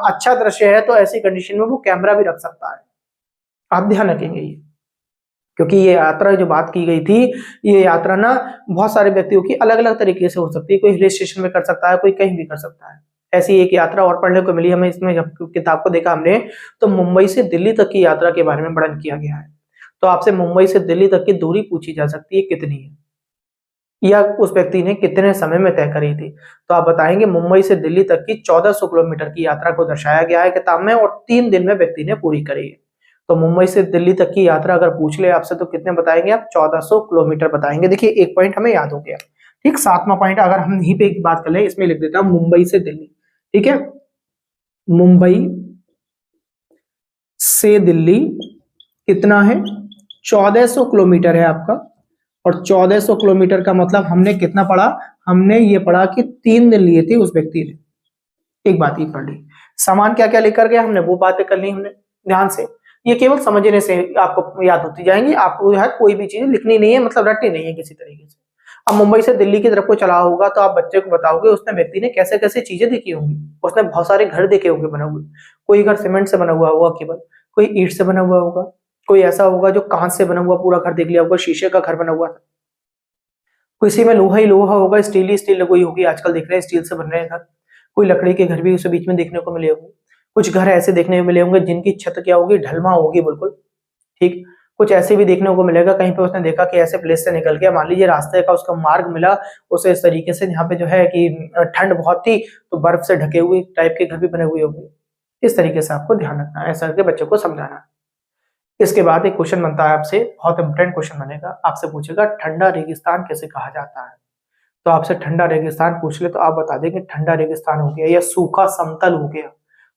अच्छा दृश्य है, तो ऐसी कंडीशन में वो कैमरा भी रख सकता है। आप ध्यान रखेंगे ये, क्योंकि ये यात्रा जो बात की गई थी, ये यात्रा ना बहुत सारे व्यक्तियों की अलग अलग तरीके से हो सकती है, कोई हिल स्टेशन में कर सकता है, कोई कहीं भी कर सकता है। ऐसी एक यात्रा और पढ़ने को मिली हमें इसमें, जब किताब को देखा हमने तो मुंबई से दिल्ली तक की यात्रा के बारे में वर्णन किया गया है। तो आपसे मुंबई से दिल्ली तक की दूरी पूछी जा सकती है कितनी है, या उस व्यक्ति ने कितने समय में तय करी थी, तो आप बताएंगे मुंबई से दिल्ली तक की 1400 किलोमीटर की यात्रा को दर्शाया गया है किताब में, और 3 दिन में व्यक्ति ने पूरी करी है। तो मुंबई से दिल्ली तक की यात्रा अगर पूछ ले आपसे तो कितने बताएंगे आप? 1400 किलोमीटर बताएंगे। देखिए एक पॉइंट हमें याद हो गया। ठीक, 7वां पॉइंट अगर हम यहीं पे एक बात कर ले, इसमें लिख देता हूं मुंबई से दिल्ली। ठीक है, मुंबई से दिल्ली कितना है? 1400 किलोमीटर है आपका, और 1400 किलोमीटर का मतलब हमने कितना पढ़ा? हमने ये पढ़ा कि 3 दिन लिए थे उस व्यक्ति ने। एक बात ये पढ़ ली, सामान क्या क्या लेकर गया हमने वो बातें कर ली हमने ध्यान से, ये केवल समझने से आपको याद होती जाएंगी, आपको जो है कोई भी चीज लिखनी नहीं है, मतलब रटनी नहीं है किसी तरीके से। अब मुंबई से दिल्ली की तरफ को चला होगा तो आप बच्चे को बताओगे उसने, व्यक्ति ने कैसे कैसे चीजें देखी होंगी, उसने बहुत सारे घर देखे होंगे बने हुए, कोई घर सीमेंट से बना हुआ होगा केवल, कोई ईंट से बना हुआ होगा, कोई ऐसा होगा जो कांच से बना हुआ पूरा घर देख लिया होगा, शीशे का घर बना हुआ था, किसी में लोहा ही लोहा होगा, स्टील ही स्टील लगोई होगी, आजकल देख रहे हैं स्टील से बन रहे हैं घर, कोई लकड़ी के घर भी उसे बीच में देखने को मिले होंगे, कुछ घर ऐसे देखने को मिले होंगे जिनकी छत क्या होगी? ढलमा होगी बिल्कुल। ठीक, कुछ ऐसे भी देखने को मिलेगा, कहीं पे उसने देखा कि ऐसे प्लेस से निकल गया, मान लीजिए रास्ते का उसका मार्ग मिला उसे इस तरीके से, जहाँ पे जो है कि ठंड बहुत थी तो बर्फ से ढके हुए टाइप के घर भी बने हुए होंगे। इस तरीके से आपको ध्यान रखना है, ऐसा करके बच्चों को समझाना है। इसके बाद एक क्वेश्चन बनता है आपसे, बहुत इंपोर्टेंट क्वेश्चन बनेगा, आपसे पूछेगा ठंडा रेगिस्तान कैसे कहा जाता है? तो आपसे ठंडा रेगिस्तान पूछ ले तो आप बता देंगे ठंडा रेगिस्तान हो गया या सूखा समतल हो गया।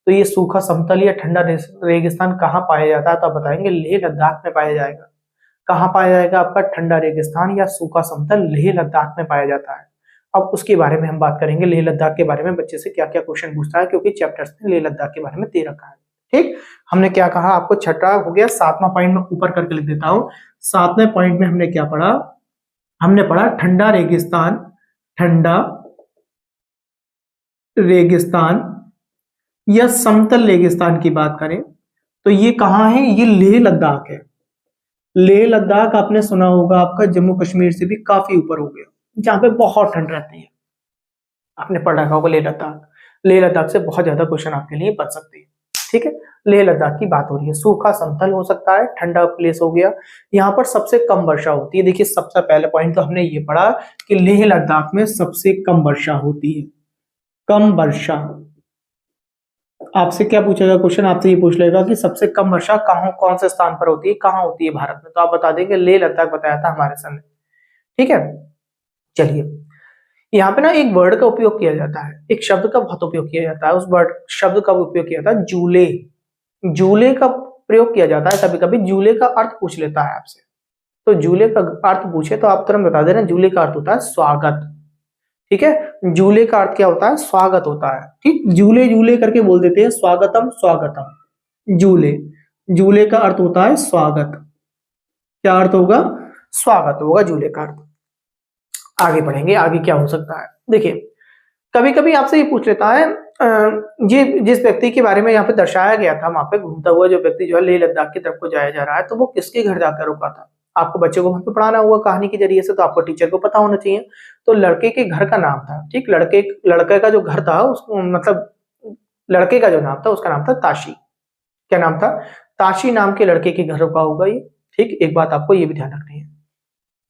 तो ये सूखा समतल या ठंडा रेगिस्तान कहाँ पाया जाता है? तो आप बताएंगे लेह लद्दाख में पाया जाएगा। कहाँ पाया जाएगा आपका ठंडा रेगिस्तान या सूखा समतल? लेह लद्दाख में पाया जाता है। अब उसके बारे में हम बात करेंगे, लेह लद्दाख के बारे में बच्चे से क्या क्या क्वेश्चन पूछता है, क्योंकि चैप्टर्स में लेह लद्दाख के बारे में दे रखा है। ठीक, हमने क्या कहा आपको? छठा हो गया, 7वां पॉइंट में ऊपर करके लिख देता हूं। 7वें पॉइंट में हमने क्या पढ़ा? हमने पढ़ा ठंडा रेगिस्तान, ठंडा रेगिस्तान या समतल रेगिस्तान की बात करें तो ये कहां है? ये लेह लद्दाख है। लेह लद्दाख आपने सुना होगा, आपका जम्मू कश्मीर से भी काफी ऊपर हो गया, जहां पे बहुत ठंड रहती है। आपने पढ़ा होगा लेह लद्दाख। लेह लद्दाख से बहुत ज्यादा क्वेश्चन आपके लिए बन सकते हैं। ठीक है, लेह लद्दाख की बात हो रही है, सूखा समतल हो सकता है, ठंडा प्लेस हो गया, यहाँ पर सबसे कम वर्षा होती है। देखिए सबसे पहले पॉइंट तो हमने ये पढ़ा कि लेह लद्दाख में सबसे कम वर्षा होती है। कम वर्षा, आपसे क्या पूछेगा क्वेश्चन? आपसे ये पूछ लेगा कि सबसे कम वर्षा कहाँ, कौन से स्थान पर होती है, कहाँ होती है भारत में? तो आप बता देंगे लेह लद्दाख बताया था हमारे सामने। ठीक है, चलिए यहाँ पे ना एक वर्ड का उपयोग किया जाता है, एक शब्द का बहुत उपयोग किया जाता है, उस वर्ड शब्द का उपयोग किया जाता है जूले। जूले का प्रयोग किया जाता है कभी कभी, जूले का अर्थ पूछ लेता है आपसे, तो जूले का अर्थ पूछे तो आप तुरंत बता देना जूले का अर्थ होता है स्वागत। ठीक है, जूले का अर्थ क्या होता है? स्वागत होता है। ठीक, जूले जूले करके बोल देते हैं, स्वागतम स्वागतम। जूले, जूले का अर्थ होता है स्वागत। क्या अर्थ होगा? स्वागत होगा जूले का अर्थ। आगे बढ़ेंगे, आगे क्या हो सकता है? देखिए कभी कभी आपसे ये पूछ लेता है ये जिस व्यक्ति के बारे में यहाँ पे दर्शाया गया था, वहां पे घूमता हुआ जो व्यक्ति जो है लेह लद्दाख की तरफ को जाया जा रहा है, तो वो किसके घर जाकर रुका था? आपको बच्चे को वहां पे पढ़ाना हुआ कहानी के जरिए से, तो आपको टीचर को पता होना चाहिए। तो लड़के के घर का नाम था, ठीक, लड़के का जो घर था उसको मतलब लड़के का जो नाम था उसका नाम था ताशी। क्या नाम था? ताशी नाम के लड़के के घर रुका होगा ये। ठीक, एक बात आपको ये भी ध्यान रखनी है।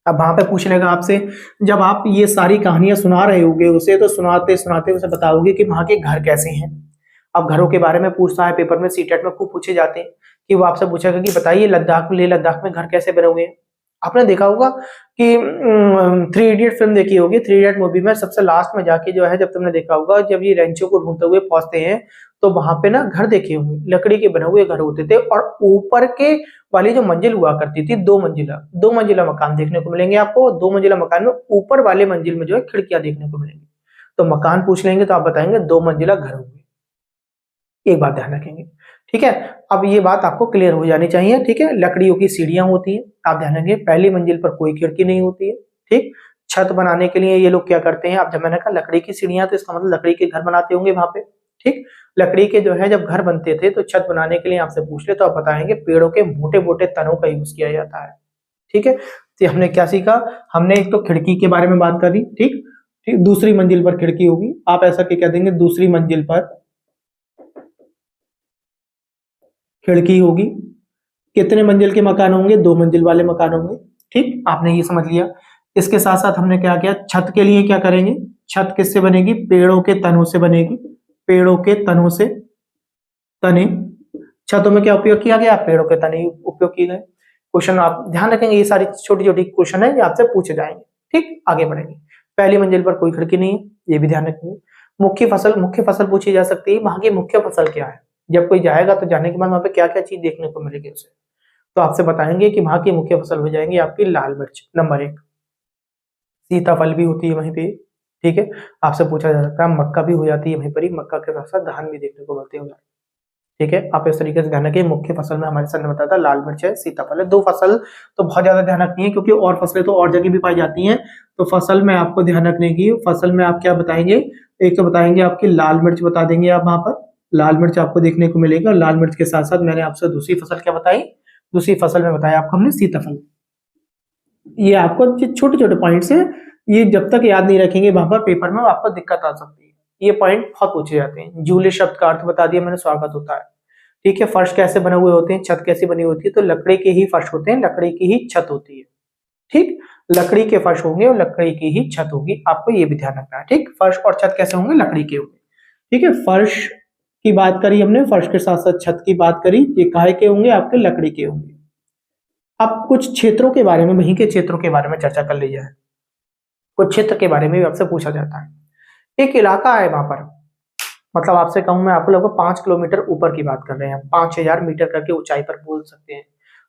अब वहां पे पूछ लेगा आपसे, जब आप ये सारी कहानियां सुना रहे होगे उसे, तो सुनाते सुनाते उसे बताओगे कि वहां के घर कैसे हैं। अब घरों के बारे में पूछता है, पेपर में सीटेट में खूब पूछे जाते हैं कि वो आपसे पूछेगा कि बताइए लेह लद्दाख में घर कैसे बने हुए हैं। आपने देखा होगा कि 3 इडियट फिल्म देखी होगी। 3 इडियट मूवी में सबसे लास्ट में जाके जो है, जब तुमने देखा होगा जब ये रेंचो को ढूंढते हुए पहुंचते हैं, तो वहां पे ना घर देखे होंगे, लकड़ी के बने हुए घर होते थे, और ऊपर के वाली जो मंजिल हुआ करती थी, 2 मंजिला मकान देखने को मिलेंगे आपको। 2 मंजिला मकान में ऊपर वाले मंजिल में जो है खिड़कियां देखने को मिलेंगी। तो मकान पूछ लेंगे तो आप बताएंगे 2 मंजिला घर होंगे। एक बात ध्यान रखेंगे, ठीक है। अब ये बात आपको क्लियर हो जानी चाहिए, ठीक है। लकड़ियों की सीढ़ियां होती है, आप ध्यान रखेंगे, पहली मंजिल पर कोई खिड़की नहीं होती है, ठीक। छत बनाने के लिए ये लोग क्या करते हैं, अब जब मैंने कहा लकड़ी की सीढ़ियां, तो इसका मतलब लकड़ी के घर बनाते होंगे वहां पे, ठीक। लकड़ी के जो है जब घर बनते थे तो छत बनाने के लिए आपसे पूछ ले तो आप बताएंगे पेड़ों के मोटे मोटे तनों का यूज किया जाता है, ठीक है। तो हमने क्या सीखा, हमने एक तो खिड़की के बारे में बात करी, ठीक ठीक। दूसरी मंजिल पर खिड़की होगी, आप ऐसा क्या कह देंगे, दूसरी मंजिल पर खिड़की होगी। कितने मंजिल के मकान होंगे, 2 मंजिल वाले मकान होंगे, ठीक। आपने ये समझ लिया। इसके साथ साथ हमने क्या किया, छत के लिए क्या करेंगे, छत किससे बनेगी, पेड़ों के तनों से बनेगी, पेड़ों के तनों से, तने। छतों में क्या उपयोग किया गया, पेड़ों के तने उपयोग किए गए। क्वेश्चन आप ध्यान रखेंगे, ये सारी छोटी छोटी क्वेश्चन है, ये आपसे पूछे जाएंगे, ठीक। आगे बढ़ेंगे। पहली मंजिल पर कोई खिड़की नहीं है, ये भी ध्यान रखेंगे। मुख्य फसल पूछी जा सकती है, वहां की मुख्य फसल क्या है। जब कोई जाएगा तो जाने के बाद वहां पे क्या क्या चीज देखने को मिलेगी उसे, तो आपसे बताएंगे कि वहां की मुख्य फसल हो जाएंगी आपकी लाल मिर्च, नंबर 1। सीताफल भी होती है वहीं पे, ठीक है। आपसे पूछा जा सकता है, मक्का भी हो जाती है वहीं पर ही, मक्का के साथ साथ धान भी देखने को मिलते हैं, ठीक है। आप इस तरीके से ध्यान रखिए। मुख्य फसल में हमारे सर ने बताया था लाल मिर्च है, सीताफल है। 2 फसल तो बहुत ज्यादा ध्यान रखनी है, क्योंकि और फसलें तो और जगह भी पाई जाती हैं। तो फसल में आपको ध्यान रखने की, फसल में आप क्या बताएंगे, एक तो बताएंगे आपकी लाल मिर्च बता देंगे आप, वहां पर लाल मिर्च आपको देखने को मिलेगा। लाल मिर्च के साथ साथ मैंने आपसे दूसरी फसल क्या बताई, दूसरी फसल में बताया आपको हमने सीताफल। ये आपको छोटे छोटे पॉइंट्स है, ये जब तक याद नहीं रखेंगे वहां पर पेपर में आपको दिक्कत आ सकती है। ये पॉइंट बहुत पूछे जाते हैं। जूले शब्द का अर्थ बता दिया मैंने, स्वागत होता है, ठीक है। फर्श कैसे बने हुए होते हैं, छत कैसी बनी होती है, तो लकड़ी के ही फर्श होते हैं, लकड़ी की ही छत होती है, ठीक। लकड़ी के फर्श होंगे और लकड़ी की ही छत होगी, आपको ये भी ध्यान रखना है, ठीक। फर्श और छत कैसे होंगे, लकड़ी के होंगे, ठीक है। फर्श की बात करी हमने, फर्श के साथ साथ छत की बात करी, ये काहे के होंगे, आपके लकड़ी के होंगे। अब कुछ क्षेत्रों के बारे में, वहीं के क्षेत्रों के बारे में चर्चा कर ली जाए। कुछ क्षेत्र के बारे में भी आपसे पूछा जाता है। एक इलाका है वहां पर, मतलब आपसे कहूं मैं, आपको लगभग 5 किलोमीटर ऊपर की बात कर रहे हैं, 5000 मीटर करके ऊंचाई पर बोल सकते हैं।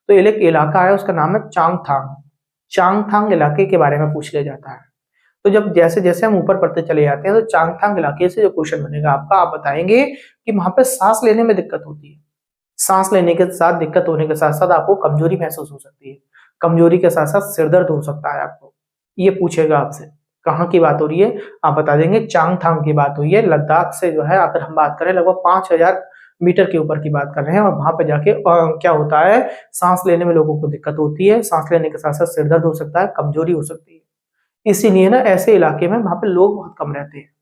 तो ये एक इलाका है, उसका नाम है चांगथांग। चांगथांग इलाके के बारे में पूछ लिया जाता है। तो जब जैसे जैसे हम ऊपर पढ़ते चले जाते हैं, तो चांगथांग इलाके से जो क्वेश्चन बनेगा आपका, आप बताएंगे कि वहां पे सांस लेने में दिक्कत होती है। सांस लेने के साथ दिक्कत होने के साथ साथ आपको कमजोरी महसूस हो सकती है, कमजोरी के साथ साथ सिर दर्द हो सकता है आपको। ये पूछेगा आपसे, कहाँ की बात हो रही है, आप बता देंगे चांगथांग की बात हुई है। लद्दाख से जो है अगर हम बात करें, लगभग 5000 मीटर के ऊपर की बात कर रहे हैं, और वहां पे जाके क्या होता है, सांस लेने में लोगों को दिक्कत होती है, सांस लेने के साथ साथ सिर दर्द हो सकता है, कमजोरी हो सकती है। इसीलिए ना ऐसे इलाके में वहां पे लोग बहुत कम रहते हैं।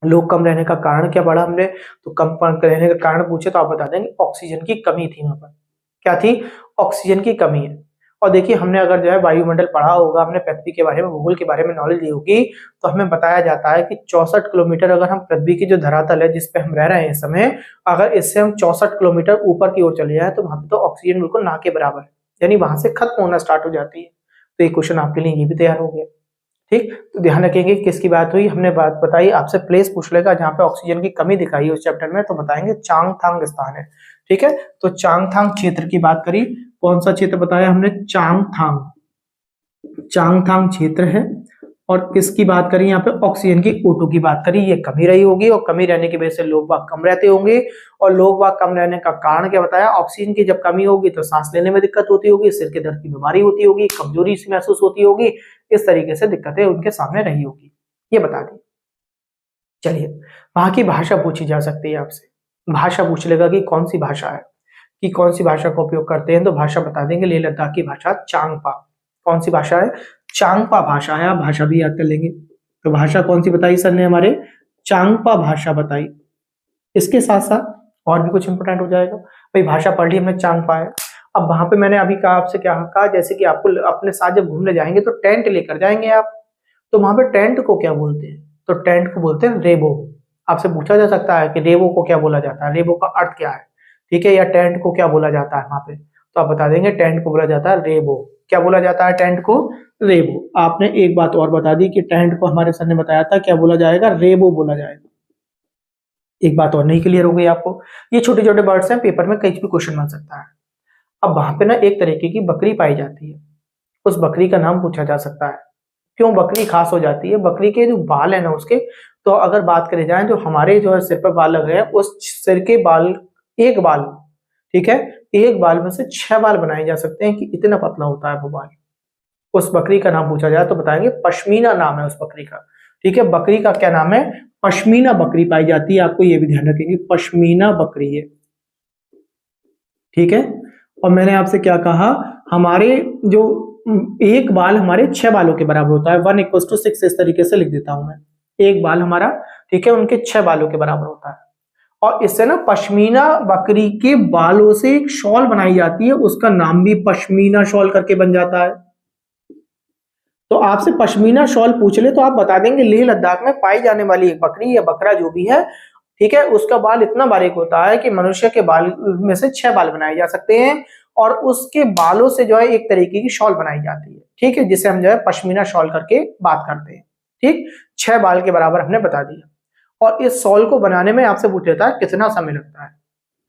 लोग कम रहने का कारण क्या पढ़ा हमने, तो कम रहने का कारण पूछे तो आप बता देंगे ऑक्सीजन की कमी थी वहां पर। क्या थी, ऑक्सीजन की कमी है। और देखिए, हमने अगर जो है वायुमंडल पढ़ा होगा, हमने पृथ्वी के बारे में, भूगोल के बारे में नॉलेज ली होगी, तो हमें बताया जाता है कि 64 किलोमीटर अगर हम पृथ्वी की जो धरातल है जिस पे हम रह रहे हैं इस समय, अगर इससे हम 64 किलोमीटर ऊपर की ओर चले जाए, तो वहां पे तो ऑक्सीजन बिल्कुल ना के बराबर है, यानी वहां से खत्म होना स्टार्ट हो जाती है। तो ये क्वेश्चन आपके लिए ये भी तैयार हो गया, ठीक। तो ध्यान रखेंगे किसकी बात हुई, हमने बात बताई, आपसे प्लेस पूछ लेगा जहाँ पे ऑक्सीजन की कमी दिखाई है उस चैप्टर में, तो बताएंगे चांगथांग स्थान है, ठीक है। तो चांगथांग क्षेत्र की बात करी, कौन सा क्षेत्र बताया हमने, चांगथांग, चांगथांग क्षेत्र है। और किसकी बात करी, यहाँ पे ऑक्सीजन की O2 की बात करी, ये कमी रही होगी, और कमी रहने की वजह से लोग बाग कम रहते होंगे। और लोग बाग कम रहने का कारण क्या बताया, ऑक्सीजन की जब कमी होगी तो सांस लेने में दिक्कत होती होगी, सिर के दर्द की बीमारी होती होगी, कमजोरी सी महसूस होती होगी, इस तरीके से दिक्कतें उनके सामने रही होगी, ये बता दी। चलिए, वहाँ की भाषा पूछी जा सकती है आपसे। भाषा पूछ लेगा कि कौन सी भाषा है, कि कौन सी भाषा का उपयोग करते हैं, तो भाषा बता देंगे लेह लद्दाख की भाषा चांगपा। कौन सी भाषा है? चांगपा भाषा है। आप भाषा भी याद कर लेंगे। तो भाषा कौन सी बताई सर ने? हमारे चांगपा भाषा बताई। इसके साथ साथ और भी कुछ इंपोर्टेंट हो जाएगा। भाई भाषा पढ़ ली हमने, चांगपा है। अब वहां पे मैंने अभी कहा आपसे, क्या कहा, जैसे कि आपको अपने साथ जब घूमने जाएंगे तो टेंट लेकर जाएंगे आप, तो वहां पे टेंट को क्या बोलते हैं? तो टेंट को बोलते हैं रेबो। आपसे पूछा जा सकता है कि रेबो को क्या बोला जाता है, रेबो का अर्थ क्या है, ठीक है, या टेंट को क्या बोला जाता है वहां पे, तो आप बता देंगे टेंट को बोला जाता है रेबो। क्या बोला जाता है टेंट को? रेबो। आपने एक बात और बता दी कि टेंट को हमारे सर ने बताया था क्या बोला जाएगा? रेबो बोला जाएगा। एक बात और नहीं क्लियर हो गई आपको? ये छोटे छोटे वर्ड्स हैं, पेपर में कहीं भी क्वेश्चन बन सकता है। अब वहां पे ना एक तरीके की बकरी पाई जाती है, उस बकरी का नाम पूछा जा सकता है। क्यों बकरी खास हो जाती है? बकरी के जो बाल है ना उसके, तो अगर बात करी जाए जो हमारे जो है सिर पर बाल लग रहे हैं, उस सिर के बाल, एक बाल, ठीक है, एक बाल में से 6 बाल बनाए जा सकते हैं कि इतना पतला होता है वो बाल। उस बकरी का नाम पूछा जाए तो बताएंगे पश्मीना नाम है उस बकरी का। ठीक है, बकरी का क्या नाम है? पश्मीना बकरी पाई जाती है। आपको ये भी ध्यान रखेंगे, पश्मीना बकरी है। ठीक है, और मैंने आपसे क्या कहा, हमारे जो एक बाल हमारे 6 बालों के बराबर होता है, 1 = 6, इस तरीके से लिख देता हूं मैं। एक बाल हमारा, ठीक है, उनके 6 बालों के बराबर होता है। और इससे ना पश्मीना बकरी के बालों से एक शॉल बनाई जाती है, उसका नाम भी पश्मीना शॉल करके बन जाता है। तो आपसे पश्मीना शॉल पूछ ले तो आप बता देंगे लेह लद्दाख में पाई जाने वाली एक बकरी या बकरा जो भी है, ठीक है, उसका बाल इतना बारीक होता है कि मनुष्य के बाल में से 6 बाल बनाए जा सकते हैं, और उसके बालों से जो है एक तरीके की शॉल बनाई जाती है, ठीक है, जिसे हम जो है पश्मीना शॉल करके बात करते हैं। ठीक, 6 बाल के बराबर हमने बता दिया। और इस शॉल को बनाने में आपसे पूछ लेता है कितना समय लगता है,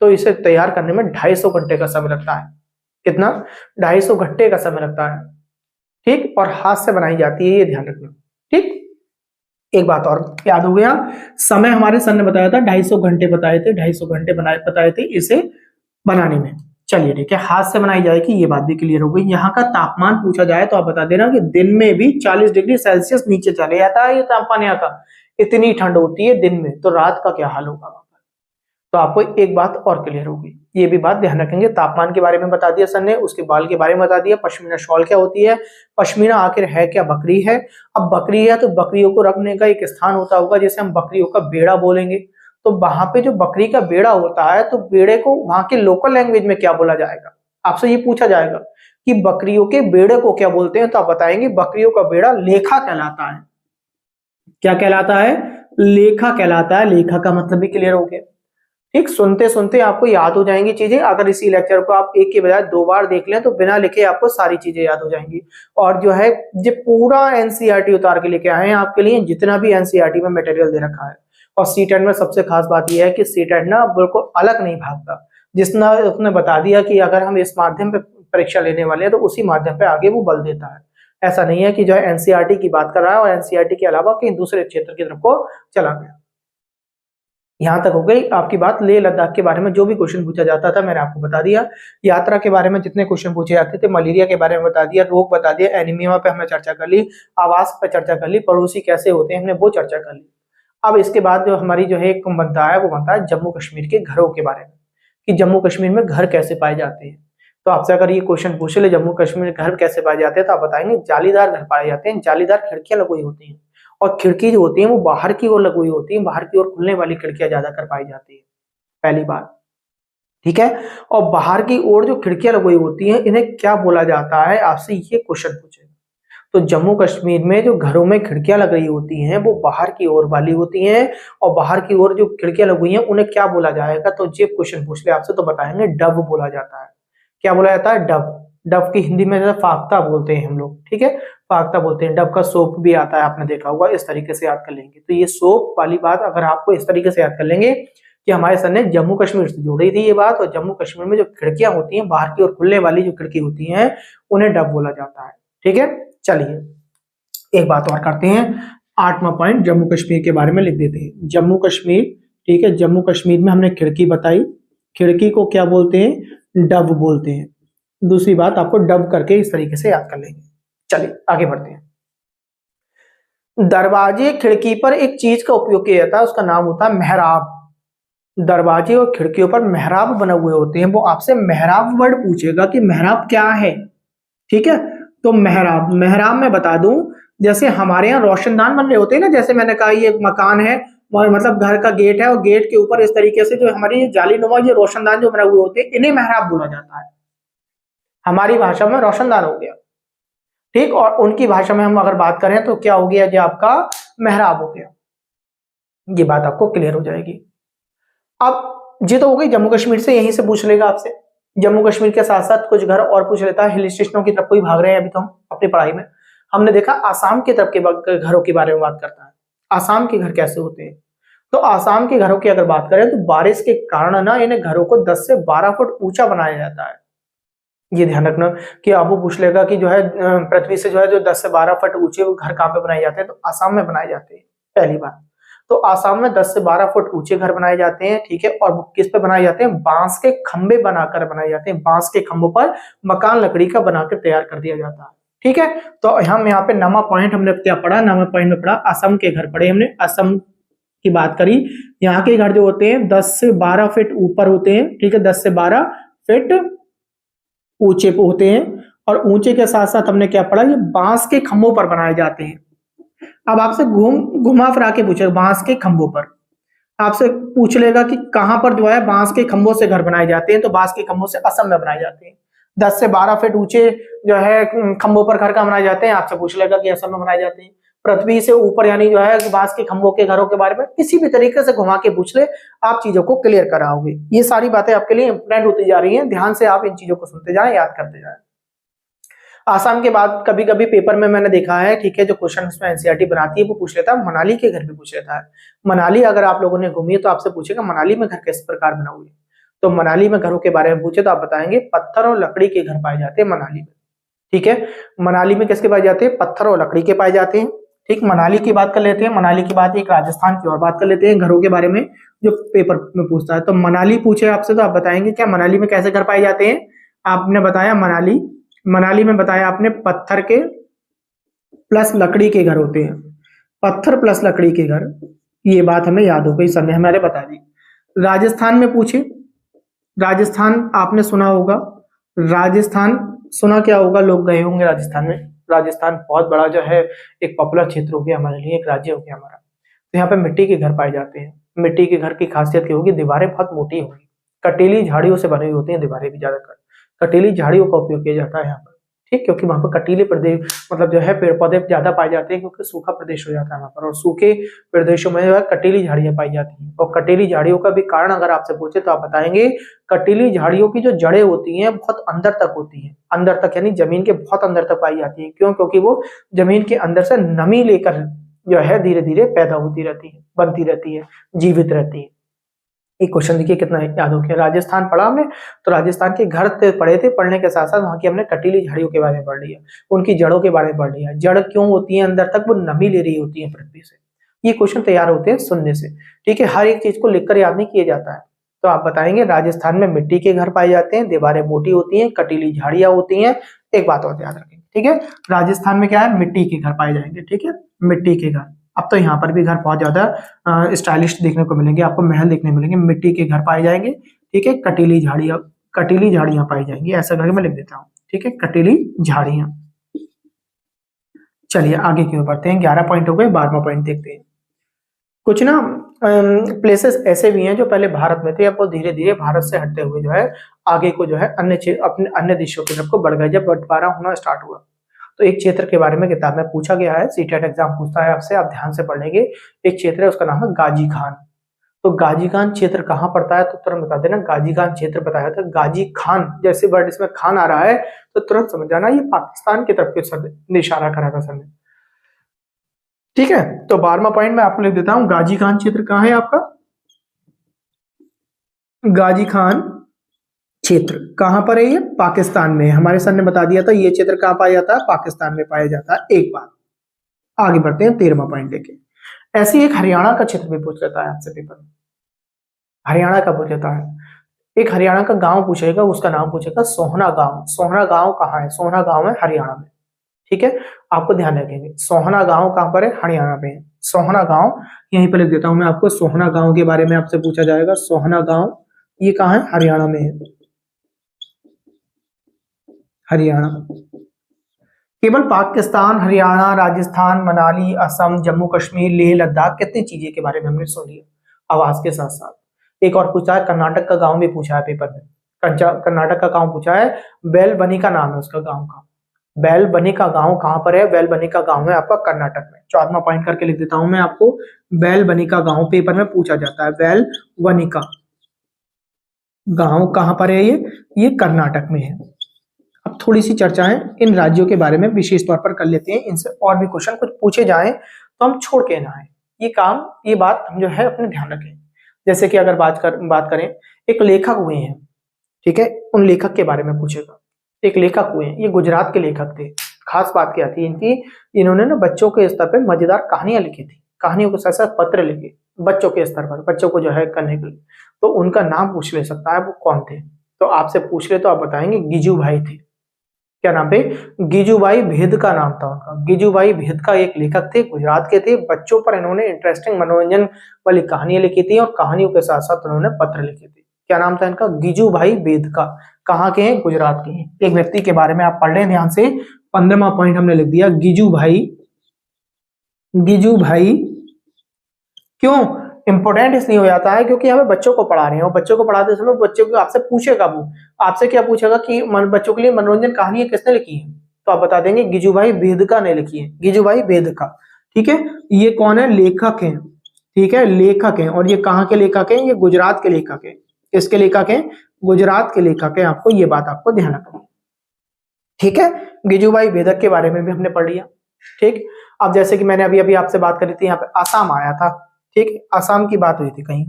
तो इसे तैयार करने में 250 घंटे का समय लगता है। कितना? 250 घंटे का समय लगता है। ठीक, और हाथ से बनाई जाती है, ये ध्यान रखना। ठीक, एक बात और याद हो गया, समय हमारे सर ने बताया था 250 घंटे बताए थे, 250 घंटे बताए थे इसे बनाने में। चलिए ठीक है, हाथ से बनाई जाएगी, ये बात भी क्लियर हो गई। यहाँ का तापमान पूछा जाए तो आप बता देना कि दिन में भी 40 डिग्री सेल्सियस नीचे चले जाता है ये तापमान यहाँ का, इतनी ठंड होती है दिन में, तो रात का क्या हाल होगा? तो आपको एक बात और क्लियर होगी, ये भी बात ध्यान रखेंगे। तापमान के बारे में बता दिया सर ने, उसके बाल के बारे में बता दिया, पश्मीना शॉल क्या होती है, पश्मीना आखिर है क्या? बकरी है। अब बकरी है तो बकरियों को रखने का एक स्थान होता होगा जिसे हम बकरियों का बेड़ा बोलेंगे। तो वहां पे जो बकरी का बेड़ा होता है, तो बेड़े को वहां के लोकल लैंग्वेज में क्या बोला जाएगा? आपसे ये पूछा जाएगा कि बकरियों के बेड़े को क्या बोलते हैं, तो आप बताएंगे बकरियों का बेड़ा लेखा कहलाता है। क्या कहलाता है? लेखा कहलाता है। लेखा का मतलब भी क्लियर हो गया। ठीक, सुनते सुनते आपको याद हो जाएंगी चीजें। अगर इसी लेक्चर को आप एक के बजाय 2 बार देख लें तो बिना लिखे आपको सारी चीजें याद हो जाएंगी। और जो है जो पूरा एनसीईआरटी उतार के लेके आए हैं आपके लिए, जितना भी एनसीईआरटी में मटेरियल दे रखा है। और सीटेट में सबसे खास बात यह है कि सीटेट ना बिल्कुल अलग नहीं भागता, जिसना उसने बता दिया कि अगर हम इस माध्यम पे परीक्षा लेने वाले हैं तो उसी माध्यम पे आगे वो बल देता है। ऐसा नहीं है कि जो है एनसीईआरटी की बात कर रहा है और एनसीईआरटी के अलावा कहीं दूसरे क्षेत्र की तरफ को चला गया। यहां तक हो गई आपकी बात। लेह लद्दाख के बारे में जो भी क्वेश्चन पूछा जाता था मैंने आपको बता दिया। यात्रा के बारे में जितने क्वेश्चन पूछे जाते थे, मलेरिया के बारे में बता दिया, रोग बता दिया, एनीमिया पे हमने चर्चा कर ली, आवास पे चर्चा कर ली, पड़ोसी कैसे होते हैं हमने वो चर्चा कर ली। अब इसके बाद जो हमारी जो है एक बनता है वो बनता है जम्मू कश्मीर के घरों के बारे में, कि जम्मू कश्मीर में घर कैसे पाए जाते हैं। तो आपसे अगर ये क्वेश्चन पूछे ले जम्मू कश्मीर में घर कैसे पाए जाते हैं, तो आप बताएंगे जालीदार घर पाए जाते हैं, जालीदार खिड़कियां लगी हुई होती हैं, और खिड़की जो होती है वो बाहर की ओर लगी हुई होती है, बाहर की ओर खुलने वाली खिड़कियां ज्यादा कर पाई जाती है, पहली बात। ठीक है, और बाहर की ओर जो खिड़कियां लगी हुई होती हैं इन्हें क्या बोला जाता है, आपसे ये क्वेश्चन पूछे। तो जम्मू कश्मीर में जो घरों में खिड़कियां लग रही होती हैं वो बाहर की ओर वाली होती हैं, और बाहर की ओर जो खिड़कियां लगी हुई हैं उन्हें क्या बोला जाएगा, तो ये क्वेश्चन पूछ ले आपसे तो बताएंगे डव बोला जाता है। क्या बोला जाता है? डव। डव की हिंदी में फाख्ता बोलते हैं हम लोग, ठीक है, फाख्ता बोलते हैं। डव का सोप भी आता है, आपने देखा होगा, इस तरीके से याद कर लेंगे। तो ये सोप वाली बात अगर आपको इस तरीके से याद कर लेंगे कि हमारे सर ने जम्मू कश्मीर से जोड़ी थी ये बात, और जम्मू कश्मीर में जो खिड़कियां होती हैं बाहर की ओर खुलने वाली जो खिड़की होती हैं उन्हें डव बोला जाता है। ठीक है, चलिए एक बात और करते हैं, 8वां पॉइंट जम्मू कश्मीर के बारे में लिख देते हैं। जम्मू कश्मीर, ठीक है, जम्मू कश्मीर में हमने खिड़की बताई, खिड़की को क्या बोलते हैं? डव बोलते हैं। दूसरी बात आपको डब करके इस तरीके से याद कर लेंगे। चलिए आगे बढ़ते हैं। दरवाजे खिड़की पर एक चीज का उपयोग किया जाता है, उसका नाम होता है मेहराब। दरवाजे और खिड़कियों पर मेहराब बने हुए होते हैं, वो आपसे मेहराब वर्ड पूछेगा कि मेहराब क्या है। ठीक है, तो मेहराब, मेहराब मैं बता दूं, जैसे हमारे यहाँ रोशनदान बन रहे होते हैं ना, जैसे मैंने कहा ये एक मकान है और मतलब घर का गेट है और गेट के ऊपर इस तरीके से जो हमारी जालीनुमा ये रोशनदान जो बने हुए होते हैं, इन्हें मेहराब बोला जाता है। हमारी भाषा में रोशनदान हो गया, ठीक, और उनकी भाषा में हम अगर बात करें तो क्या हो गया जी, आपका मेहराब हो गया। ये बात आपको क्लियर हो जाएगी। अब ये तो हो गई जम्मू कश्मीर से, यहीं से पूछ लेगा आपसे। जम्मू कश्मीर के साथ साथ कुछ घर और पूछ लेता है, हिल स्टेशनों की तरफ कोई भाग रहे हैं अभी तो हम अपनी पढ़ाई में। हमने देखा आसाम की तरफ के घरों के बारे में बात करता है, आसाम के घर कैसे होते हैं। तो आसाम के घरों की अगर बात करें तो बारिश के कारण ना इन्हें घरों को 10 से 12 फुट ऊंचा बनाया जाता है। ये ध्यान रखना कि अब वो पूछ लेगा कि जो है पृथ्वी से जो है जो 10 से 12 फुट ऊंचे घर कहाँ पे बनाए जाते हैं, तो आसाम में बनाए जाते हैं। पहली बात तो आसाम में 10 से 12 फुट ऊंचे घर बनाए जाते हैं, ठीक है, और वो किस पे बनाए जाते हैं, बांस के खंबे बनाकर बनाए जाते हैं। बांस के खंभों पर मकान लकड़ी का बनाकर तैयार कर दिया जाता है। ठीक है, तो हम यहाँ पे नमा पॉइंट हमने क्या पढ़ा, नमा पॉइंट में पढ़ा असम के घर पढ़े हमने, असम की बात करी। यहाँ के घर जो होते हैं 10 से 12 फीट ऊपर होते हैं, ठीक है, 10 से 12 फीट ऊंचे होते हैं, और ऊंचे के साथ साथ हमने क्या पढ़ा, ये बांस के खंभों पर बनाए जाते हैं। अब आपसे घुमा फिरा के पूछेगा बांस के खंभों पर, आपसे पूछ लेगा कि कहां पर जो है बांस के खंभों से घर बनाए जाते हैं, तो बांस के खंभों से असम में बनाए जाते हैं। 10 से 12 फीट ऊंचे जो है खंभों पर घर का बनाए जाते हैं, आपसे पूछ लेगा कि असम में बनाए जाते हैं। पृथ्वी से ऊपर यानी जो है बांस के खंभों के घरों के बारे में किसी भी तरीके से घुमा के पूछ ले, आप चीजों को क्लियर कराओगे। ये सारी बातें आपके लिए इंपोर्टेंट होती जा रही हैं, ध्यान से आप इन चीजों को सुनते जाएं, याद करते जाएं। आसाम के बाद कभी कभी पेपर में मैंने देखा है, ठीक है, जो क्वेश्चन उसमें एनसीईआरटी बनाती है वो पूछ लेता है मनाली के घर भी पूछ लेता है। मनाली अगर आप लोगों ने घूमी है तो आपसे पूछेगा मनाली में घर किस प्रकार बना हुए, तो मनाली में घरों के बारे में पूछे तो आप बताएंगे पत्थर और लकड़ी के घर पाए जाते हैं मनाली में। ठीक है, मनाली में किसके पाए जाते हैं, पत्थर और लकड़ी के पाए जाते हैं। ठीक, मनाली की बात कर लेते हैं, मनाली की बात एक राजस्थान की और बात कर लेते हैं घरों के बारे में जो पेपर में पूछता है। तो मनाली पूछे आपसे तो आप बताएंगे क्या मनाली में कैसे घर पाए जाते हैं, आपने बताया मनाली, मनाली में बताया आपने पत्थर के प्लस लकड़ी के घर होते हैं, पत्थर प्लस लकड़ी के घर, ये बात हमें याद हो गई, सर ने हमारे बता दी। राजस्थान में पूछे, राजस्थान आपने सुना होगा, राजस्थान सुना क्या होगा, लोग गए होंगे राजस्थान में। राजस्थान बहुत बड़ा जो है एक पॉपुलर क्षेत्र हो गया हमारे लिए, एक राज्य हो गया हमारा। तो यहाँ पे मिट्टी के घर पाए जाते हैं। मिट्टी के घर की खासियत क्या होगी, दीवारें बहुत मोटी होंगी, कटीली झाड़ियों से बनी हुई होती हैं दीवारें भी, ज्यादातर कटीली झाड़ियों का उपयोग किया जाता है यहाँ पर। ठीक, क्योंकि वहां पर कटीले प्रदेश मतलब जो है पेड़ पौधे ज्यादा पाए जाते हैं, क्योंकि सूखा प्रदेश हो जाता है वहां पर, और सूखे प्रदेशों में जो है कटीली झाड़ियां पाई जाती हैं। और कटीली झाड़ियों का भी कारण अगर आपसे पूछे तो आप बताएंगे कटीली झाड़ियों की जो जड़ें होती हैं बहुत अंदर तक होती हैं, अंदर तक यानी जमीन के बहुत अंदर तक पाई जाती है। क्यों, क्योंकि वो जमीन के अंदर से नमी लेकर जो है धीरे धीरे पैदा होती रहती है, बनती रहती है, जीवित रहती है। एक क्वेश्चन देखिए कितना याद हो गया, राजस्थान पढ़ा हमने, तो राजस्थान के घर पढ़े थे, पढ़ने के साथ साथ वहां की हमने कटीली झाड़ियों के बारे में पढ़ लिया, उनकी जड़ों के बारे में पढ़ लिया। जड़ क्यों होती है अंदर तक, वो नमी ले रही होती है पृथ्वी से। ये क्वेश्चन तैयार होते हैं सुनने से। ठीक है, हर एक चीज को लिखकर याद नहीं किया जाता है। तो आप बताएंगे राजस्थान में मिट्टी के घर पाए जाते हैं, दीवारें मोटी होती हैं, कटीली झाड़ियां होती हैं। एक बात और याद रखेंगे, ठीक है, राजस्थान में क्या है, मिट्टी के घर पाए जाएंगे। ठीक है, मिट्टी के घर। अब तो यहाँ पर भी घर बहुत ज्यादा स्टाइलिश देखने को मिलेंगे, आपको महल देखने मिलेंगे, मिट्टी के घर पाए जाएंगे। ठीक है, कटीली झाड़ियां पाई जाएंगी, ऐसा करके मैं लिख देता हूँ। ठीक है, कटीली झाड़ियां। चलिए आगे की ओर बढ़ते हैं, 11 पॉइंट हो गए, 12वां पॉइंट देखते हैं। कुछ ना प्लेसेस ऐसे भी हैं जो पहले भारत में थे, अब वो धीरे धीरे भारत से हटते हुए जो है आगे को जो है अपने अन्य देशों की तरफ को बढ़ गए, जब बंटवारा होना स्टार्ट हुआ। तो एक क्षेत्र के बारे में किताब में पूछा गया है, सीटेट एग्जाम पूछता है आपसे, आप ध्यान से पढ़ेंगे। एक क्षेत्र है उसका नाम है गाजी खान। तो गाजी खान क्षेत्र कहाँ पड़ता है, तो तुरंत बता देना, गाजी खान क्षेत्र बताया था। गाजी खान जैसे वर्ड इसमें खान आ रहा है तो तुरंत समझ जाना ये पाकिस्तान की तरफ के सर ने इशारा करा था सर ने। ठीक है, तो 12वां पॉइंट मैं आपको लिख देता हूं, गाजी खान क्षेत्र कहाँ है आपका, गाजी खान क्षेत्र कहां पर है, ये पाकिस्तान में। हमारे सर ने बता दिया था ये क्षेत्र कहां पाया जाता है, पाकिस्तान में पाया जाता है। एक बात, आगे बढ़ते हैं 13वां पॉइंट देखें। ऐसे ही एक हरियाणा का क्षेत्र भी पूछ लेता है आपसे पेपर में, हरियाणा का पूछ लेता है। एक हरियाणा का गांव पूछेगा, उसका नाम पूछेगा सोहना गांव। सोहना गांव कहाँ है, सोहना गांव है हरियाणा में। ठीक है, आपको ध्यान रखेंगे। सोहना गांव कहाँ पर है? हरियाणा में है। सोहना गांव यहीं पर लिख देता हूं मैं आपको। सोहना गांव के बारे में आपसे पूछा जाएगा। सोहना गांव ये कहाँ है? हरियाणा में है। हरियाणा। केवल पाकिस्तान, हरियाणा, राजस्थान, मनाली, असम, जम्मू कश्मीर, लेह लद्दाख, कितनी चीजें के बारे में हमने सुन लिया आवाज के साथ साथ। एक और पूछा है, कर्नाटक का गांव भी पूछा है पेपर में। कर्नाटक का गांव पूछा है, बेलबनी का नाम है उसका गांव का। बेलबनी का गांव कहां पर है? बेलबनी का गांव है आपका कर्नाटक में। 14वां पॉइंट करके लिख देता हूं मैं आपको। बेलबनी का गांव पेपर में पूछा जाता है। बेलबनी का गांव कहां पर है? ये कर्नाटक में है। अब थोड़ी सी चर्चाएं इन राज्यों के बारे में विशेष तौर पर कर लेते हैं। इनसे और भी क्वेश्चन कुछ पूछे जाएं तो हम छोड़ के ना आए। ये बात हम जो है अपने ध्यान रखें। जैसे कि अगर बात करें, एक लेखक हुए हैं, ठीक है, उन लेखक के बारे में पूछेगा। एक लेखक हुए हैं, ये गुजरात के लेखक थे। खास बात क्या थी इनकी? इन्होंने ना बच्चों के स्तर पर मजेदार कहानियां लिखी थी। कहानियों के साथ साथ पत्र लिखे बच्चों के स्तर पर, बच्चों को जो है करने के लिए। तो उनका नाम पूछ ले सकता है, वो कौन थे? तो आपसे पूछ ले तो आप बताएंगे गिजू भाई थे। क्या नाम थे? गिजूभाई भेद का नाम था उनका। गिजूभाई भेद का एक लेखक थे, गुजरात के थे। बच्चों पर इन्होंने इंटरेस्टिंग मनोरंजन वाली कहानियां लिखी थी और कहानियों के साथ साथ उन्होंने पत्र लिखे थे। क्या नाम था इनका? गिजूभाई भेद का। कहाँ के हैं? गुजरात के हैं। एक व्यक्ति के बारे में आप पढ़ लें ध्यान से। 15वां पॉइंट हमने लिख दिया, गिजूभाई। गिजूभाई क्यों इंपॉर्टेंट इसलिए हो जाता है क्योंकि हमें बच्चों को पढ़ा रहे हैं और बच्चों को पढ़ाते समय बच्चों को आपसे पूछेगा, वो आपसे क्या पूछेगा कि बच्चों के लिए मनोरंजन कहानियां किसने लिखी है? तो आप बता देंगे गिजूभाई भेदका ने लिखी है। गिजूभाई भेदका, ठीक है। ये कौन है? लेखक है, ठीक है, लेखक है। और ये कहाँ के लेखक है? ये गुजरात के लेखक है। किसके लेखक है? गुजरात के लेखक है। आपको ये बात आपको ध्यान रखना, ठीक है। गिजूभाई भेदक के बारे में भी हमने पढ़ लिया, ठीक। अब जैसे कि मैंने अभी अभी आपसे बात करी थी, यहाँ पे आसाम आया था, ठीक, असम की बात हुई थी कहीं,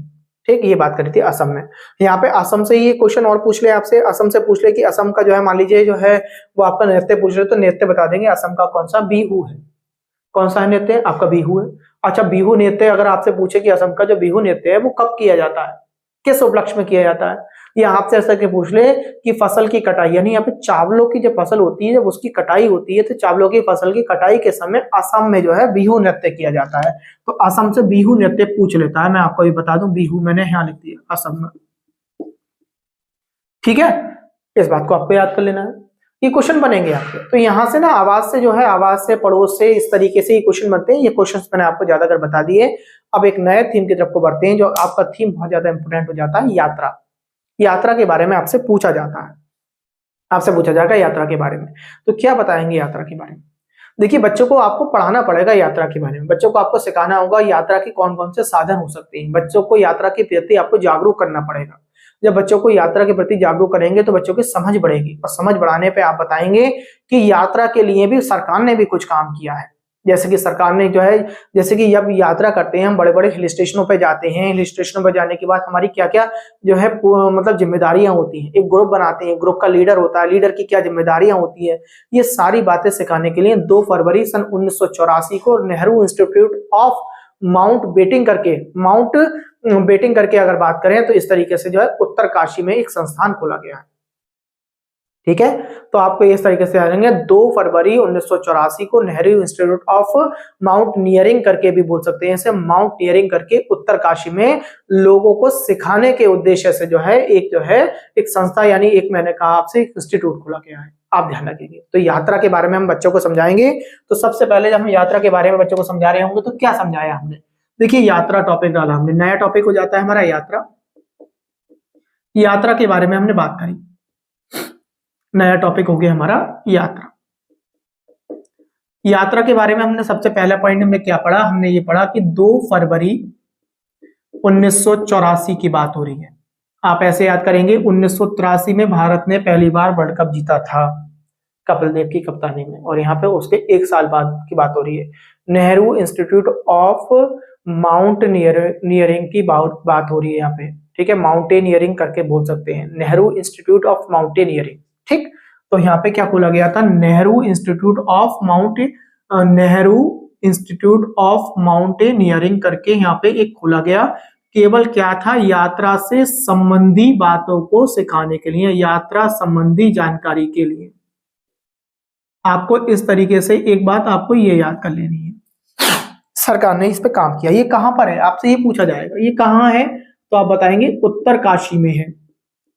ठीक, ये बात करी थी असम में। यहाँ पे असम से ये क्वेश्चन और पूछ ले आपसे, असम से पूछ ले कि असम का जो है मान लीजिए जो है वो आपका नृत्य पूछ रहे तो नृत्य बता देंगे असम का कौन सा? बिहू है। कौन सा नृत्य? आपका बिहू है। अच्छा, बिहू नृत्य अगर आपसे पूछे कि असम का जो बिहू नृत्य है वो कब किया जाता है, किस उपलक्ष्य में किया जाता है, ये आपसे ऐसा के पूछ ले कि फसल की कटाई, यानी यहाँ पे चावलों की जब फसल होती है, जब उसकी कटाई होती है तो चावलों की फसल की कटाई के समय असम में जो है बिहू नृत्य किया जाता है। तो असम से बिहू नृत्य पूछ लेता है। मैं आपको भी बता दूं, बिहू मैंने यहाँ लिख दिया असम में, ठीक है। इस बात को आपको याद कर लेना है, ये क्वेश्चन बनेंगे आपके। तो यहाँ से ना आवाज से जो है, आवाज से, पड़ोस से, इस तरीके से ये क्वेश्चन बनते हैं। ये क्वेश्चंस मैंने आपको ज्यादातर बता दिए। अब एक नए थीम की तरफ को बढ़ते हैं, जो आपका थीम बहुत ज्यादा इंपोर्टेंट हो जाता है, यात्रा। यात्रा के बारे में आपसे पूछा जाता है, आपसे पूछा जाएगा यात्रा के बारे में। तो क्या बताएंगे यात्रा के बारे में? देखिए, बच्चों को आपको पढ़ाना पड़ेगा यात्रा के बारे में। बच्चों को आपको सिखाना होगा यात्रा के कौन कौन से साधन हो सकते हैं। बच्चों को यात्रा के प्रति आपको जागरूक करना पड़ेगा। जब बच्चों को यात्रा के प्रति जागरूक करेंगे तो बच्चों की समझ बढ़ेगी, और समझ बढ़ाने पे आप बताएंगे कि यात्रा के लिए भी सरकार ने भी कुछ काम किया है। जैसे कि सरकार ने जो है, जैसे कि जब यात्रा करते हैं हम, बड़े बड़े हिल स्टेशनों पे जाते हैं, हिल स्टेशनों पे जाने के बाद हमारी क्या क्या जो है मतलब जिम्मेदारियां होती हैं। एक ग्रुप बनाते हैं, ग्रुप का लीडर होता है, लीडर की क्या जिम्मेदारियां होती है, ये सारी बातें सिखाने के लिए 2 फरवरी सन 1984 को Nehru Institute of Mountaineering करके अगर बात करें तो इस तरीके से जो है उत्तरकाशी में एक संस्थान खोला गया है, ठीक है। तो आपको इस तरीके से आ जाएंगे 2 फरवरी 1984 को नेहरू इंस्टीट्यूट ऑफ माउंटेनियरिंग करके भी बोल सकते हैं इसे, माउंटेनियरिंग करके उत्तरकाशी में लोगों को सिखाने के उद्देश्य से जो है एक संस्था, यानी एक, मैंने कहा आपसे, एक इंस्टीट्यूट खोला गया है। आप ध्यान रखिए। तो यात्रा के बारे में हम बच्चों को समझाएंगे। तो सबसे पहले जब हम यात्रा के बारे में बच्चों को समझा रहे होंगे तो क्या समझाया हमने? देखिए, यात्रा टॉपिक डाला हमने, नया टॉपिक हो जाता है हमारा यात्रा। यात्रा के बारे में हमने बात करी, नया टॉपिक हो गया हमारा यात्रा। यात्रा के बारे में हमने सबसे पहला पॉइंट हमने क्या पढ़ा? हमने ये पढ़ा कि 2 फरवरी 1984 की बात हो रही है। आप ऐसे याद करेंगे, 1983 में भारत ने पहली बार वर्ल्ड कप जीता था कपिल देव की कप्तानी में, और यहाँ पे उसके 1 साल बाद की बात हो रही है। नेहरू इंस्टीट्यूट ऑफ माउंटेनियरिंग की बात हो रही है यहाँ पे, ठीक है। माउंटेनियरिंग करके बोल सकते हैं, नेहरू इंस्टीट्यूट ऑफ माउंटेनियरिंग, ठीक। तो यहाँ पे क्या खोला गया था? नेहरू इंस्टीट्यूट ऑफ माउंटेनियरिंग करके यहाँ पे एक खोला गया। केवल क्या था? यात्रा से संबंधी बातों को सिखाने के लिए, यात्रा संबंधी जानकारी के लिए, आपको इस तरीके से एक बात आपको ये याद कर लेनी है, सरकार ने इस पे काम किया। ये कहां पर है, आपसे ये पूछा जाएगा, ये कहां है, तो आप बताएंगे उत्तरकाशी में है।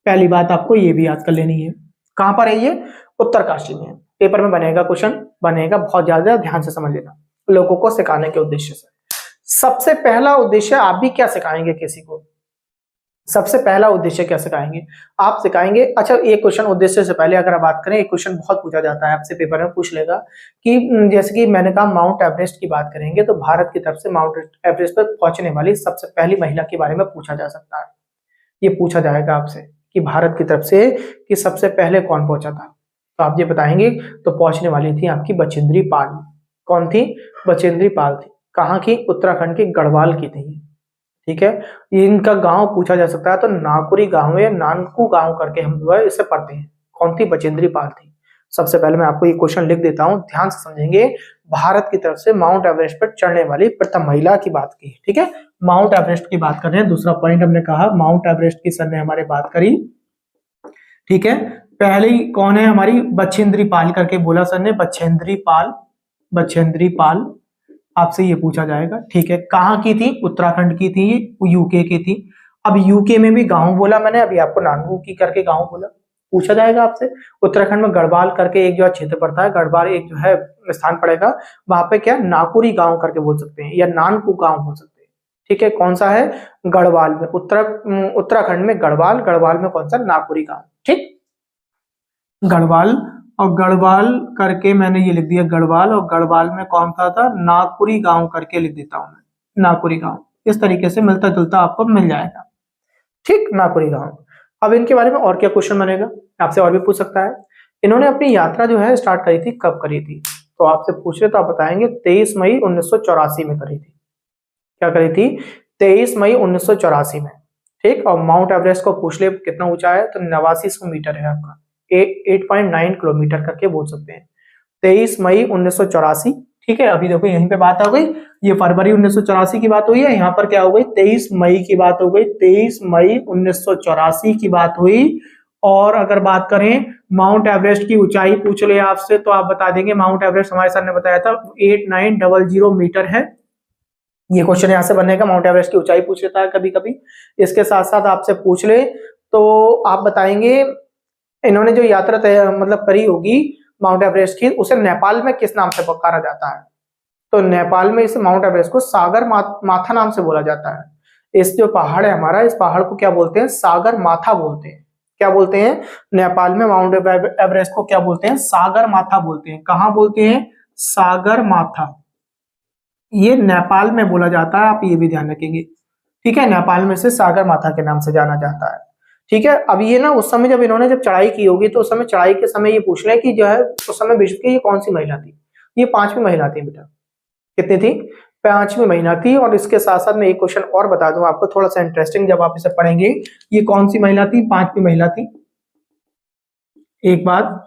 पहली बात आपको ये भी याद कर लेनी है, कहां पर है ये, उत्तरकाशी में है। पेपर में बनेगा क्वेश्चन, बनेगा, बहुत ज्यादा ध्यान से समझ लेना, लोगों को सिखाने के उद्देश्य से। सबसे पहला उद्देश्य, आप भी क्या सिखाएंगे किसी को, सबसे पहला उद्देश्य क्या सिखाएंगे, आप सिखाएंगे। अच्छा, एक क्वेश्चन उद्देश्य से पहले अगर आप बात करें, एक क्वेश्चन बहुत पूछा जाता है, आपसे पेपर में पूछ लेगा कि जैसे कि मैंने कहा माउंट एवरेस्ट की बात करेंगे, तो भारत की तरफ से माउंट एवरेस्ट पर पहुंचने वाली सबसे पहली महिला के बारे में पूछा जा सकता है। ये पूछा जाएगा आपसे कि भारत की तरफ से कि सबसे पहले कौन पहुंचा था, तो आप ये बताएंगे। तो पहुंचने वाली थी आपकी बचेंद्री पाल। कौन थी, बचेंद्री पाल थी। कहाँ की, उत्तराखंड की गढ़वाल की थी। ठीक है, इनका गांव पूछा जा सकता है, तो नाकुरी गांव या नानकू गांव करके हम जो है इसे पढ़ते हैं। कौन थी, बचेंद्री पाल थी। सबसे पहले मैं आपको ये क्वेश्चन लिख देता हूं, ध्यान से समझेंगे। भारत की तरफ से माउंट एवरेस्ट पर चढ़ने वाली प्रथम महिला की बात की। ठीक है, माउंट एवरेस्ट की बात कर रहे हैं। दूसरा पॉइंट हमने कहा माउंट एवरेस्ट की सर ने हमारे बात करी। ठीक है, पहली कौन है हमारी, बछेंद्री पाल करके बोला सर ने, बछेंद्री पाल, बछेंद्री पाल। आपसे ये पूछा जाएगा। ठीक है, कहाँ की थी, उत्तराखंड की थी, यूके की थी। अब यूके में भी गांव बोला मैंने, अभी आपको नानकू की करके गांव बोला, पूछा जाएगा आपसे। उत्तराखंड में गढ़वाल करके एक जो क्षेत्र पड़ता है, गढ़वाल एक जो है स्थान पड़ेगा, वहां पे क्या नाकुरी गांव करके बोल सकते हैं या नानकू गांव बोल सकते हैं। ठीक है, कौन सा है, गढ़वाल में, उत्तराखंड में गढ़वाल, गढ़वाल में कौन सा, नाकुरी गांव। ठीक, गढ़वाल, और गढ़वाल करके मैंने ये लिख दिया गढ़वाल, और गढ़वाल में कौन सा था, नागपुरी गांव करके लिख देता हूं मैं, नागपुरी गांव। इस तरीके से मिलता जुलता आपको मिल जाएगा। ठीक, नागपुरी गांव। अब इनके बारे में और क्या क्वेश्चन बनेगा, आपसे और भी पूछ सकता है। इन्होंने अपनी यात्रा जो है स्टार्ट करी थी, कब करी थी, तो आपसे पूछ रहे तो आप बताएंगे 23 मई 1984 में करी थी। क्या करी थी, 23 मई 1984 में। ठीक, और माउंट एवरेस्ट को पूछ ले कितना ऊंचा है, तो 8900 मीटर है आपका, 8.9 किलोमीटर करके बोल सकते हैं। 23 मई 1984। ठीक है, अभी देखो यहीं पे बात आ गई, ये फरवरी 1984 की बात हुई है, यहाँ पर क्या हो गई, 23 मई की बात हो गई, 23 मई 1984 की बात हुई। और अगर बात करें माउंट एवरेस्ट की ऊंचाई पूछ ले आपसे, तो आप बता देंगे माउंट एवरेस्ट हमारे सर ने बताया था 8900 मीटर है। ये क्वेश्चन यहाँ से बनेगा, माउंट एवरेस्ट की ऊंचाई पूछ लेता है कभी कभी। इसके साथ साथ आपसे पूछ ले तो आप बताएंगे इन्होंने जो यात्रा मतलब करी होगी माउंट एवरेस्ट की, उसे नेपाल में किस नाम से पुकारा जाता है, तो नेपाल में इस माउंट एवरेस्ट को सागर माथा नाम से बोला जाता है। इस जो पहाड़ है हमारा, इस पहाड़ को क्या बोलते हैं, सागर माथा बोलते हैं। क्या बोलते हैं, नेपाल में माउंट एवरेस्ट को क्या बोलते हैं, सागर माथा बोलते हैं। कहाँ बोलते हैं, सागर माथा, ये नेपाल में बोला जाता है, आप ये भी ध्यान रखेंगे। ठीक है, नेपाल में से सागर माथा के नाम से जाना जाता है। ठीक है, अब ये ना उस समय जब इन्होंने जब चढ़ाई की होगी, तो उस समय चढ़ाई के समय ये पूछ रहे हैं कि जो है उस समय विश्व की ये कौन सी महिला थी, ये 5वीं महिला थी बेटा। कितनी थी, 5वीं महिला थी। और इसके साथ साथ मैं एक क्वेश्चन और बता दूं आपको, थोड़ा सा इंटरेस्टिंग, जब आप इसे पढ़ेंगे, ये कौन सी महिला थी, 5वीं महिला थी, एक बात।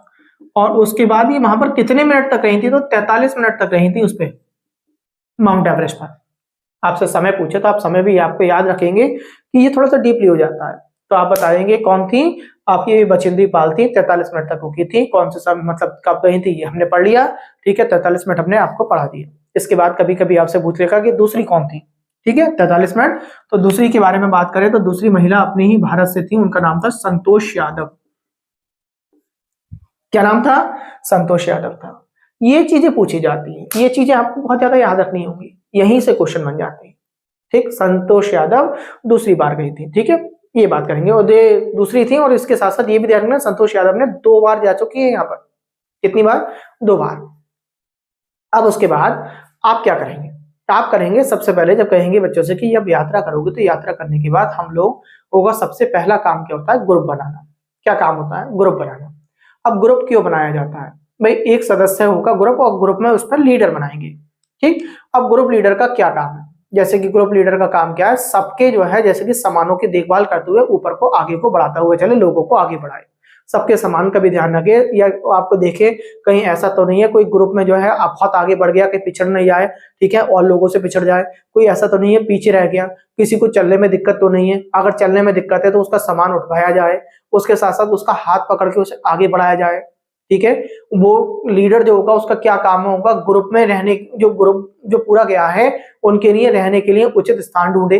और उसके बाद ये वहां पर कितने मिनट तक रही थी, तो 43 मिनट तक रही थी उस पर, माउंट एवरेस्ट पर। आपसे समय पूछे तो आप समय भी आपको याद रखेंगे कि ये थोड़ा सा डीपली हो जाता है। तो आप बताएंगे कौन थी, आपकी बछेंद्री पाल थी, 43 मिनट तक रुकी थी। कौन से समय मतलब कब गई थी, ये हमने पढ़ लिया। ठीक है, 43 मिनट हमने आपको पढ़ा दिया। इसके बाद कभी कभी आपसे पूछ लेगा कि दूसरी कौन थी। ठीक है, 43 मिनट। तो दूसरी के बारे में बात करें तो दूसरी महिला अपनी ही भारत से थी, उनका नाम था संतोष यादव। क्या नाम था, संतोष यादव था। ये चीजें पूछी जाती हैं, ये चीजें आपको बहुत ज्यादा याद रखनी होंगी, यहीं से क्वेश्चन बन जाते हैं। ठीक, संतोष यादव दूसरी बार गई थी। ठीक है, ये बात करेंगे, और दूसरी थी। और इसके साथ साथ ये भी ध्यान रखना, संतोष यादव ने 2 बार जा चुकी है यहाँ पर। कितनी बार, 2 बार। अब उसके बाद आप क्या करेंगे, आप करेंगे सबसे पहले जब कहेंगे बच्चों से कि जब यात्रा करोगे, तो यात्रा करने के बाद हम लोग होगा सबसे पहला काम क्या होता है, ग्रुप बनाना। क्या काम होता है, ग्रुप बनाना। अब ग्रुप क्यों बनाया जाता है भाई, एक सदस्य होगा ग्रुप, और ग्रुप में उस पर लीडर बनाएंगे। ठीक, अब ग्रुप लीडर का क्या काम है, जैसे कि ग्रुप लीडर का काम क्या है, सबके जो है जैसे कि सामानों की देखभाल करते हुए ऊपर को आगे को बढ़ाता हुआ चले, लोगों को आगे बढ़ाए, सबके सामान का भी ध्यान रखे। या आपको देखे कहीं ऐसा तो नहीं है कोई ग्रुप में जो है आप बहुत आगे बढ़ गया, कहीं पिछड़ नहीं जाए। ठीक है, और लोगों से पिछड़ जाए, कोई ऐसा तो नहीं है पीछे रह गया, किसी को चलने में दिक्कत तो नहीं है। अगर चलने में दिक्कत है तो उसका सामान उठाया जाए, उसके साथ साथ उसका हाथ पकड़ के उसे आगे बढ़ाया जाए। ठीक है। वो लीडर जो होगा उसका क्या काम होगा, ग्रुप में रहने, जो ग्रुप जो पूरा गया है उनके लिए रहने के लिए उचित स्थान ढूंढे।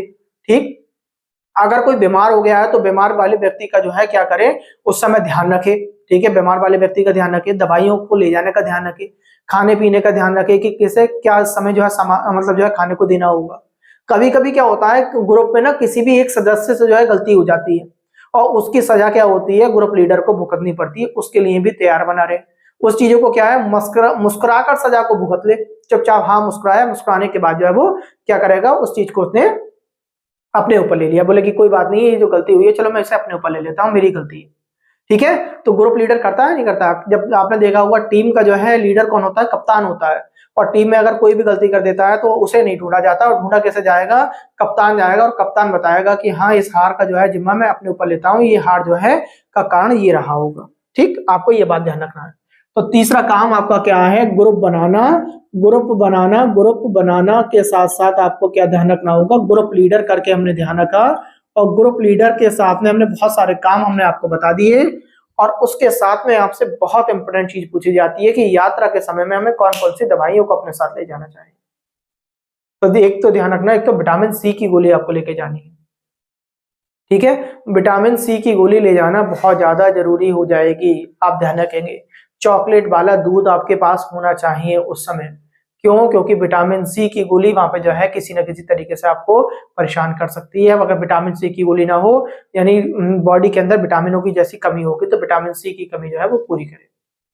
ठीक, अगर कोई बीमार हो गया है तो बीमार वाले व्यक्ति का जो है क्या करे, उस समय ध्यान रखे। ठीक है, बीमार वाले व्यक्ति का ध्यान रखे, दवाइयों को ले जाने का ध्यान रखे, खाने पीने का ध्यान रखे कि किसे क्या समय जो है मतलब जो है खाने को देना होगा। कभी कभी क्या होता है ग्रुप में ना किसी भी एक सदस्य से जो है गलती हो जाती है और उसकी सजा क्या होती है, ग्रुप लीडर को भुगतनी पड़ती है। उसके लिए भी तैयार बना रहे। उस चीजों को क्या है, मुस्कुरा कर सजा को भुगत ले। चुपचाप हाँ मुस्कुराया, मुस्कुराने के बाद जो है वो क्या करेगा, उस चीज को उसने अपने ऊपर ले लिया, बोले कि कोई बात नहीं, ये जो गलती हुई है चलो मैं इसे अपने ऊपर ले लेता हूँ, मेरी गलती है। ठीक है, तो ग्रुप लीडर करता है नहीं करता। जब आपने देखा होगा टीम का जो है लीडर कौन होता है, कप्तान होता है। और टीम में अगर कोई भी गलती कर देता है तो उसे नहीं ढूंढा जाता, और ढूंढा कैसे जाएगा, कप्तान जाएगा और कप्तान बताएगा कि हाँ इस हार का जो है जिम्मा मैं अपने ऊपर लेता हूँ, ये हार जो है का कारण ये रहा होगा। ठीक, आपको ये बात ध्यान रखना है। तो तीसरा काम आपका क्या है, ग्रुप बनाना। ग्रुप बनाना के साथ साथ आपको क्या ध्यान रखना होगा, ग्रुप लीडर करके हमने ध्यान रखा, और ग्रुप लीडर के साथ में हमने बहुत सारे काम हमने आपको बता दिए। और उसके साथ में आपसे बहुत इंपॉर्टेंट चीज पूछी जाती है कि यात्रा के समय में हमें कौन कौन सी दवाइयों को अपने साथ ले जाना चाहिए। तो एक तो ध्यान रखना, एक तो विटामिन सी की गोली आपको लेके जानी है। ठीक है, विटामिन सी की गोली ले जाना बहुत ज्यादा जरूरी हो जाएगी, आप ध्यान रखेंगे। चॉकलेट वाला दूध आपके पास होना चाहिए उस समय। क्यों, क्योंकि विटामिन सी की गोली वहां पे जो है किसी न किसी तरीके से आपको परेशान कर सकती है। अगर विटामिन सी की गोली ना हो, यानी बॉडी के अंदर विटामिनों की जैसी कमी होगी, तो विटामिन सी की कमी जो है वो पूरी करे।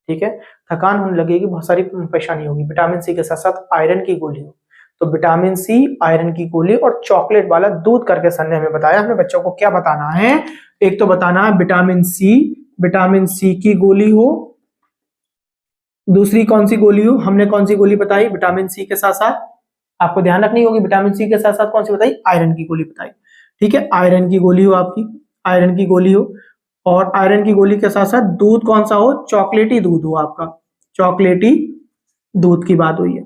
ठीक है, थकान होने लगेगी, बहुत सारी परेशानी होगी। विटामिन सी के साथ साथ आयरन की गोली हो, तो विटामिन सी, आयरन की गोली और चॉकलेट वाला दूध करके सर ने हमें बताया। हमें बच्चों को क्या बताना है, एक तो बताना है विटामिन सी की गोली हो। दूसरी कौन सी गोली हो, हमने कौन सी गोली बताई, विटामिन सी के साथ साथ आपको ध्यान रखनी होगी, विटामिन सी के साथ साथ कौन सी बताई, आयरन की गोली बताई। ठीक है, आयरन की गोली हो आपकी, आयरन की गोली हो। और आयरन की गोली के साथ साथ दूध कौन सा हो, चॉकलेटी दूध हो आपका, चॉकलेटी दूध की बात हुई है।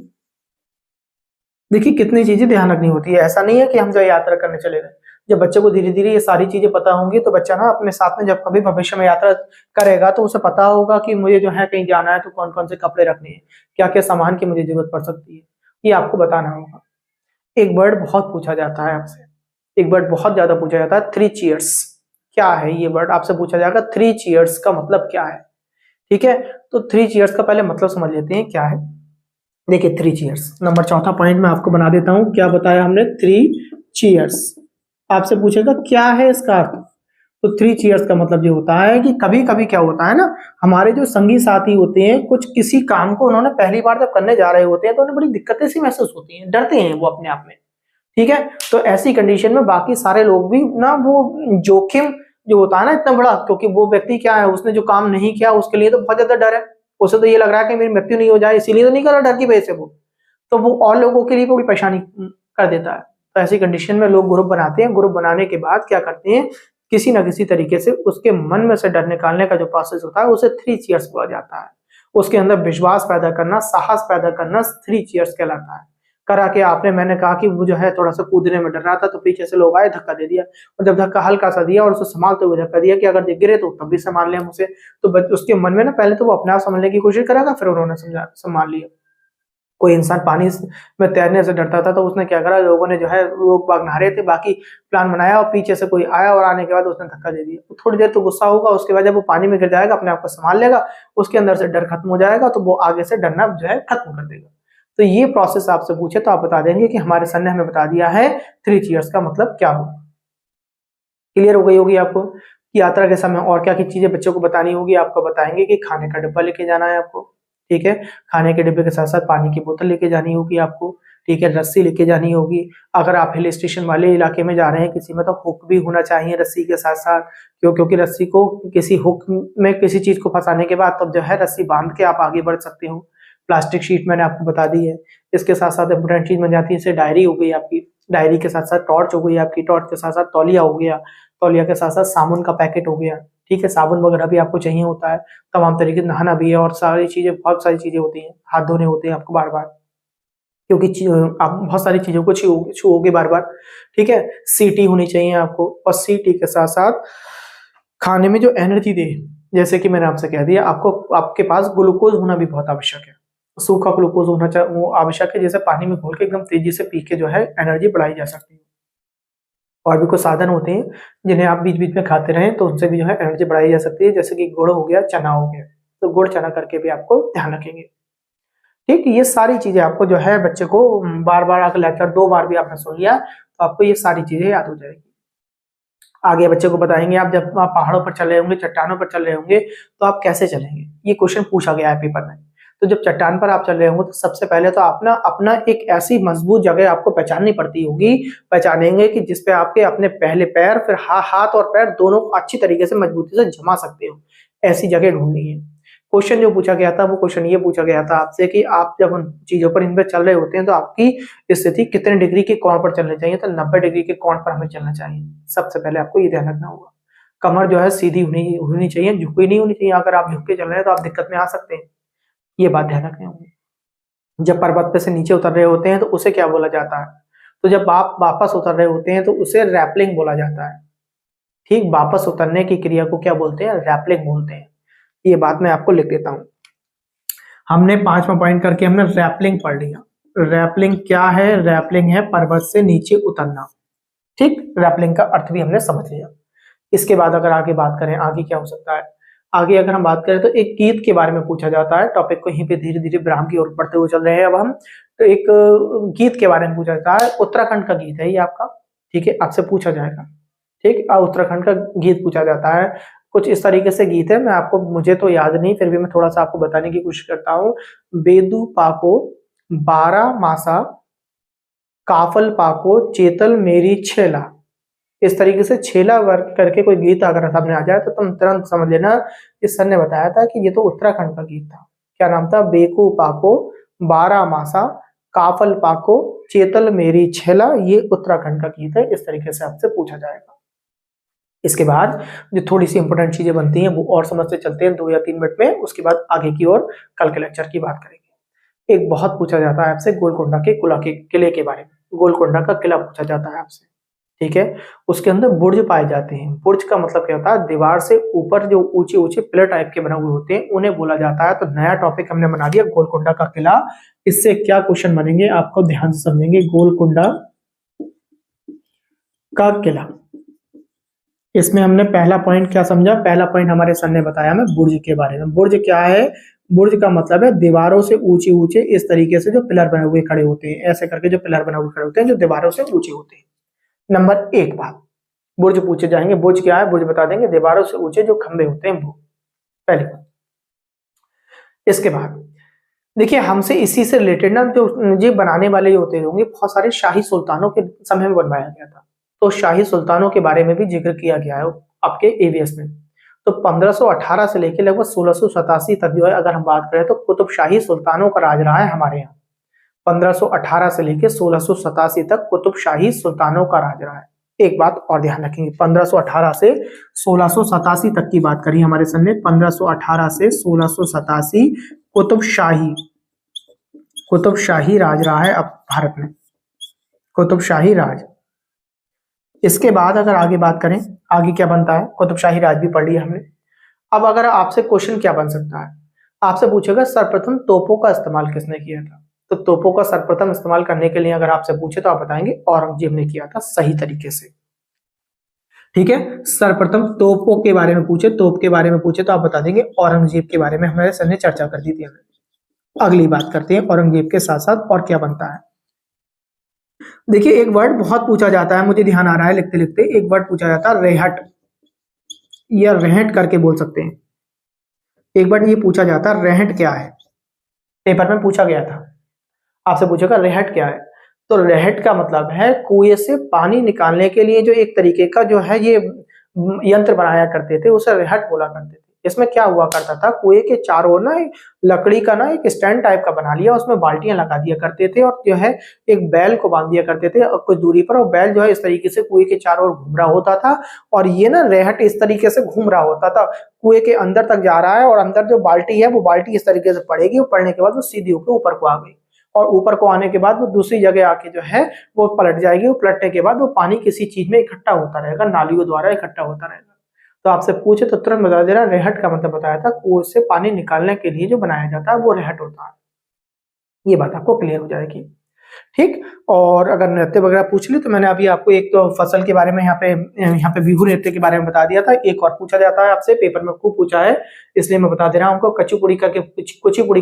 देखिए कितनी चीजें ध्यान रखनी होती है। ऐसा नहीं है कि हम जो यात्रा करने चले गए, जब बच्चे को धीरे धीरे ये सारी चीजें पता होंगी तो बच्चा ना अपने साथ में जब कभी भविष्य में यात्रा करेगा तो उसे पता होगा कि मुझे जो है कहीं जाना है तो कौन कौन से कपड़े रखने हैं, क्या क्या सामान की मुझे जरूरत पड़ सकती है, ये आपको बताना होगा। एक वर्ड बहुत पूछा जाता है आपसे, एक वर्ड बहुत ज्यादा पूछा जाता है, 3 चीयर्स। क्या है ये वर्ड, आपसे पूछा जाएगा 3 चीयर्स का मतलब क्या है। ठीक है, तो 3 चीयर्स का पहले मतलब समझ लेते हैं क्या है। देखिए 3 चीयर्स, नंबर चौथा पॉइंट मैं आपको बना देता हूं। क्या बताया हमने, 3 चीयर्स। आपसे पूछेगा क्या है इसका अर्थ, तो 3 चीयर्स का मतलब ये होता है कि कभी कभी क्या होता है ना, हमारे जो संगी साथी होते हैं, कुछ किसी काम को उन्होंने पहली बार जब करने जा रहे होते हैं तो उन्हें बड़ी दिक्कतें सी महसूस होती हैं, डरते हैं वो अपने आप में। ठीक है, तो ऐसी कंडीशन में बाकी सारे लोग भी ना, वो जोखिम जो होता है ना इतना बड़ा, क्योंकि वो व्यक्ति क्या है, उसने जो काम नहीं किया उसके लिए तो बहुत ज्यादा डर है, उसे तो ये लग रहा है कि मेरी मृत्यु नहीं हो जाए, इसीलिए तो नहीं कर रहा, डर की वजह से वो, तो वो और लोगों के लिए कोई परेशानी कर देता है। तो ऐसी कंडीशन में लोग ग्रुप बनाते हैं, ग्रुप बनाने के बाद क्या करते हैं, किसी ना किसी तरीके से उसके मन में से डर निकालने का जो प्रोसेस होता है उसे 3 चीयर्स बोला जाता है। उसके अंदर विश्वास पैदा करना, साहस पैदा करना 3 चीयर्स कहलाता है। करा के आपने, मैंने कहा कि वो जो है थोड़ा सा कूदने में डर रहा था तो पीछे से लोग आए, धक्का दे दिया, और जब धक्का हल्का सा दिया और उसे संभालते हुए धक्का दिया कि अगर गिरे तो तब भी संभाल लिया मुझे, तो उसके मन में ना पहले तो वो अपने आप संभालने की कोशिश करेगा, फिर उन्होंने संभाल लिया। कोई इंसान पानी में तैरने से डरता था तो उसने क्या करा, लोगों ने जो है, लोग बाग नहा रहे थे, बाकी प्लान बनाया और पीछे से कोई आया और आने के बाद उसने धक्का दे दिया। थोड़ी देर तो गुस्सा होगा, उसके बाद जब वो पानी में गिर जाएगा अपने आप को संभाल लेगा, उसके अंदर से डर खत्म हो जाएगा, तो वो आगे से डरना जो है खत्म कर देगा। तो ये प्रोसेस आपसे पूछे तो आप बता देंगे कि हमारे सर ने हमें बता दिया है 3 चीयर्स का मतलब क्या होगा। क्लियर हो गई होगी आपको कि यात्रा के समय और क्या क्या चीजें बच्चों को बतानी होगी। आपको बताएंगे कि खाने का डिब्बा लेके जाना है आपको, ठीक है, खाने के डिब्बे के साथ साथ पानी की बोतल लेके जानी होगी आपको, ठीक है, रस्सी लेके जानी होगी। अगर आप हिल स्टेशन वाले इलाके में जा रहे हैं किसी में, तो हुक भी होना चाहिए रस्सी के साथ साथ, क्योंकि रस्सी को किसी हुक में किसी चीज को फंसाने के बाद तब जो है रस्सी बांध के आप आगे बढ़ सकते हो। प्लास्टिक शीट मैंने आपको बता दी है। इसके साथ साथ इंपोर्टेंट चीज बन जाती है, जैसे डायरी हो गई आपकी, डायरी के साथ साथ टॉर्च हो गई आपकी, टॉर्च के साथ साथ तौलिया हो गया, तौलिया के साथ साथ साबुन का पैकेट हो गया, ठीक है, साबुन वगैरह भी आपको चाहिए होता है, तमाम तरीके से नहाना भी है, और सारी चीजें, बहुत सारी चीजें होती हैं, हाथ धोने होते हैं आपको बार बार, क्योंकि आप बहुत सारी चीजों को छुओगे बार बार, ठीक है। सीटी होनी चाहिए आपको, और सीटी के साथ साथ खाने में जो एनर्जी दे, जैसे कि मैंने आपसे कह दिया, आपको आपके पास ग्लूकोज होना भी बहुत आवश्यक है, सूखा ग्लूकोज होना वो आवश्यक है, जैसे पानी में घोल के एकदम तेजी से पी के जो है एनर्जी बढ़ाई जा सकती है। और भी कुछ साधन होते हैं जिन्हें आप बीच बीच में खाते रहें तो उनसे भी जो है एनर्जी बढ़ाई जा सकती है, जैसे कि गुड़ हो गया, चना हो गया, तो गुड़ चना करके भी आपको ध्यान रखेंगे। ठीक, ये सारी चीजें आपको जो है बच्चे को बार बार अगर लेक्चर 2 बार भी आपने सुन लिया तो आपको ये सारी चीजें याद हो जाएगी। आगे बच्चे को बताएंगे, आप जब आप पहाड़ों पर चल रहे होंगे, चट्टानों पर चल रहे होंगे, तो आप कैसे चलेंगे, ये क्वेश्चन पूछा गया है पेपर में। तो जब चट्टान पर आप चल रहे होंगे तो सबसे पहले तो अपना अपना एक ऐसी मजबूत जगह आपको पहचाननी पड़ती होगी, पहचानेंगे कि जिसपे आपके अपने पहले पैर फिर हाथ और पैर दोनों अच्छी तरीके से मजबूती से जमा सकते हो, ऐसी जगह ढूंढनी है। क्वेश्चन जो पूछा गया था वो क्वेश्चन ये पूछा गया था आपसे कि आप जब उन चीजों पर इन पे चल रहे होते हैं तो आपकी स्थिति कितने डिग्री के कोण पर चलनी चाहिए, तो 90 डिग्री के कोण पर हमें चलना चाहिए। सबसे पहले आपको ये ध्यान रखना होगा, कमर जो है सीधी होनी चाहिए, झुकी नहीं होनी चाहिए। अगर आप झुक के चल रहे हैं तो आप दिक्कत में आ सकते हैं, ये बात ध्यान रखनी होगी। जब पर्वत पे से नीचे उतर रहे होते हैं तो उसे क्या बोला जाता है, तो जब आप वापस उतर रहे होते हैं तो उसे रैपलिंग बोला जाता है। ठीक, वापस उतरने की क्रिया को क्या बोलते हैं, रैपलिंग बोलते हैं। ये बात मैं आपको लिख देता हूं। हमने 5वां पॉइंट करके हमने रैपलिंग पढ़ लिया। रैपलिंग क्या है, रैपलिंग है पर्वत से नीचे उतरना। ठीक, रैपलिंग का अर्थ भी हमने समझ लिया। इसके बाद अगर आगे बात करें, आगे क्या हो सकता है, आगे अगर हम बात करें तो एक गीत के बारे में पूछा जाता है। टॉपिक को यहीं पे धीरे धीरे विराम की ओर बढ़ते हुए चल रहे हैं अब हम। तो एक गीत के बारे में पूछा जाता है, उत्तराखंड का गीत है ये आपका, ठीक है, आपसे पूछा जाएगा। ठीक, उत्तराखंड का गीत पूछा जाता है। कुछ इस तरीके से गीत है, मैं आपको, मुझे तो याद नहीं, फिर भी मैं थोड़ा सा आपको बताने की कोशिश करता हूँ। बेदू पाको 12 मासा, काफल पाको चेतल मेरी छेला। इस तरीके से छेला वर्ग करके कोई गीत अगर सामने आ जाए तो तुम तुरंत समझ लेना इस सर ने बताया था कि ये तो उत्तराखंड का गीत था। क्या नाम था, बेकू पाको 12 मासा, काफल पाको चेतल मेरी छेला, ये उत्तराखंड का गीत है। इस तरीके से आपसे पूछा जाएगा। इसके बाद जो थोड़ी सी इंपोर्टेंट चीजें बनती हैं वो और समझते चलते हैं 2 या 3 मिनट में, उसके बाद आगे की ओर कल के लेक्चर की बात करेंगे। एक बहुत पूछा जाता है आपसे गोलकोंडा के किले के बारे में। गोलकोंडा का किला पूछा जाता है आपसे, ठीक है। उसके अंदर बुर्ज पाए जाते हैं। बुर्ज का मतलब क्या होता है, दीवार से ऊपर जो ऊंचे ऊंचे पिलर टाइप के बने हुए होते हैं उन्हें बोला जाता है। तो नया टॉपिक हमने बना दिया गोलकोंडा का किला। इससे क्या क्वेश्चन बनेंगे आपको ध्यान से समझेंगे। गोलकोंडा का किला, इसमें हमने पहला पॉइंट क्या समझा, पहला पॉइंट हमारे सर ने बताया हमें बुर्ज के बारे में। बुर्ज क्या है, बुर्ज का मतलब है दीवारों से ऊंचे ऊंचे इस तरीके से जो पिलर बने हुए खड़े होते हैं, ऐसे करके जो पिलर बने हुए खड़े होते हैं जो दीवारों से ऊंचे होते हैं। नंबर 1 बात, बुर्ज पूछे जाएंगे। बुर्ज क्या है, बुर्ज बता देंगे, दीवारों से ऊंचे जो खंबे होते हैं वो, पहली बात। इसके बाद देखिए हमसे इसी से रिलेटेड ना जो ये बनाने वाले होते होंगे बहुत सारे शाही सुल्तानों के समय में बनवाया गया था। तो शाही सुल्तानों के बारे में भी जिक्र किया गया है आपके एवीएस में। तो 1518 से लेकर लगभग 1687 तक जो है अगर हम बात करें तो कुतुबशाही सुल्तानों का राज रहा है हमारे यहाँ। 1518 से लेकर 1687 तक कुतुबशाही सुल्तानों का राज रहा है। एक बात और ध्यान रखेंगे, 1518 से 1687 तक की बात करी हमारे सर ने। 1518 से 1687 कुतुबशाही राज रहा है अब भारत में, कुतुबशाही राज। इसके बाद अगर आगे बात करें, आगे क्या बनता है, कुतुबशाही राज भी पढ़ लिया हमने। अब अगर आपसे क्वेश्चन क्या बन सकता है, आपसे पूछेगा सर्वप्रथम तोपों का इस्तेमाल किसने किया था। तो तोपों का सर्वप्रथम इस्तेमाल करने के लिए अगर आपसे पूछे तो आप बताएंगे औरंगजेब ने किया था सही तरीके से, ठीक है। सर्वप्रथम तोपों के बारे में पूछे, तोप के बारे में पूछे तो आप बता देंगे औरंगजेब के बारे में हमारे सर ने चर्चा कर दी थी हमें। अगली बात करते हैं औरंगजेब के साथ साथ और क्या बनता है। देखिए एक वर्ड बहुत पूछा जाता है, मुझे ध्यान आ रहा है लिखते लिखते, एक वर्ड पूछा जाता है रेहट या रहट करके बोल सकते हैं। एक बार ये पूछा जाता है रहट क्या है, पेपर में पूछा गया था, आपसे पूछेगा रहट क्या है। तो रहट का मतलब है कुएं से पानी निकालने के लिए जो एक तरीके का जो है ये यंत्र बनाया करते थे उसे रहट बोला करते थे। इसमें क्या हुआ करता था, कुएं के चारों ओर ना लकड़ी का ना एक स्टैंड टाइप का बना लिया, उसमें बाल्टियां लगा दिया करते थे और जो है एक बैल को बांध दिया करते थे और कुछ दूरी पर, और बैल जो है इस तरीके से कुएं के चारों ओर घूम रहा होता था और ये ना रहट इस तरीके से घूम रहा होता था, कुएं के अंदर तक जा रहा है और अंदर जो बाल्टी है वो बाल्टी इस तरीके से पड़ेगी और पड़ने के बाद वो सीधी होकर ऊपर को आ गई और ऊपर को आने के बाद वो दूसरी जगह आके जो है वो पलट जाएगी। वो पलटने के बाद वो पानी किसी चीज में इकट्ठा होता रहेगा, नालियों द्वारा इकट्ठा होता रहेगा। तो आपसे पूछे तो तुरंत बता दे रहा, रेहट का मतलब बताया था, कुएं से पानी निकालने के लिए जो बनाया जाता है वो रेहट होता है। ये बात आपको क्लियर हो जाएगी। ठीक। और अगर नृत्य वगैरह पूछ ली तो मैंने अभी आपको एक तो फसल के बारे में यहाँ पे बिहू नृत्य के बारे में बता दिया था। एक और पूछा जाता है आपसे, पेपर में खूब पूछा है इसलिए मैं बता दे रहा हूँ आपको। कुचिपुड़ी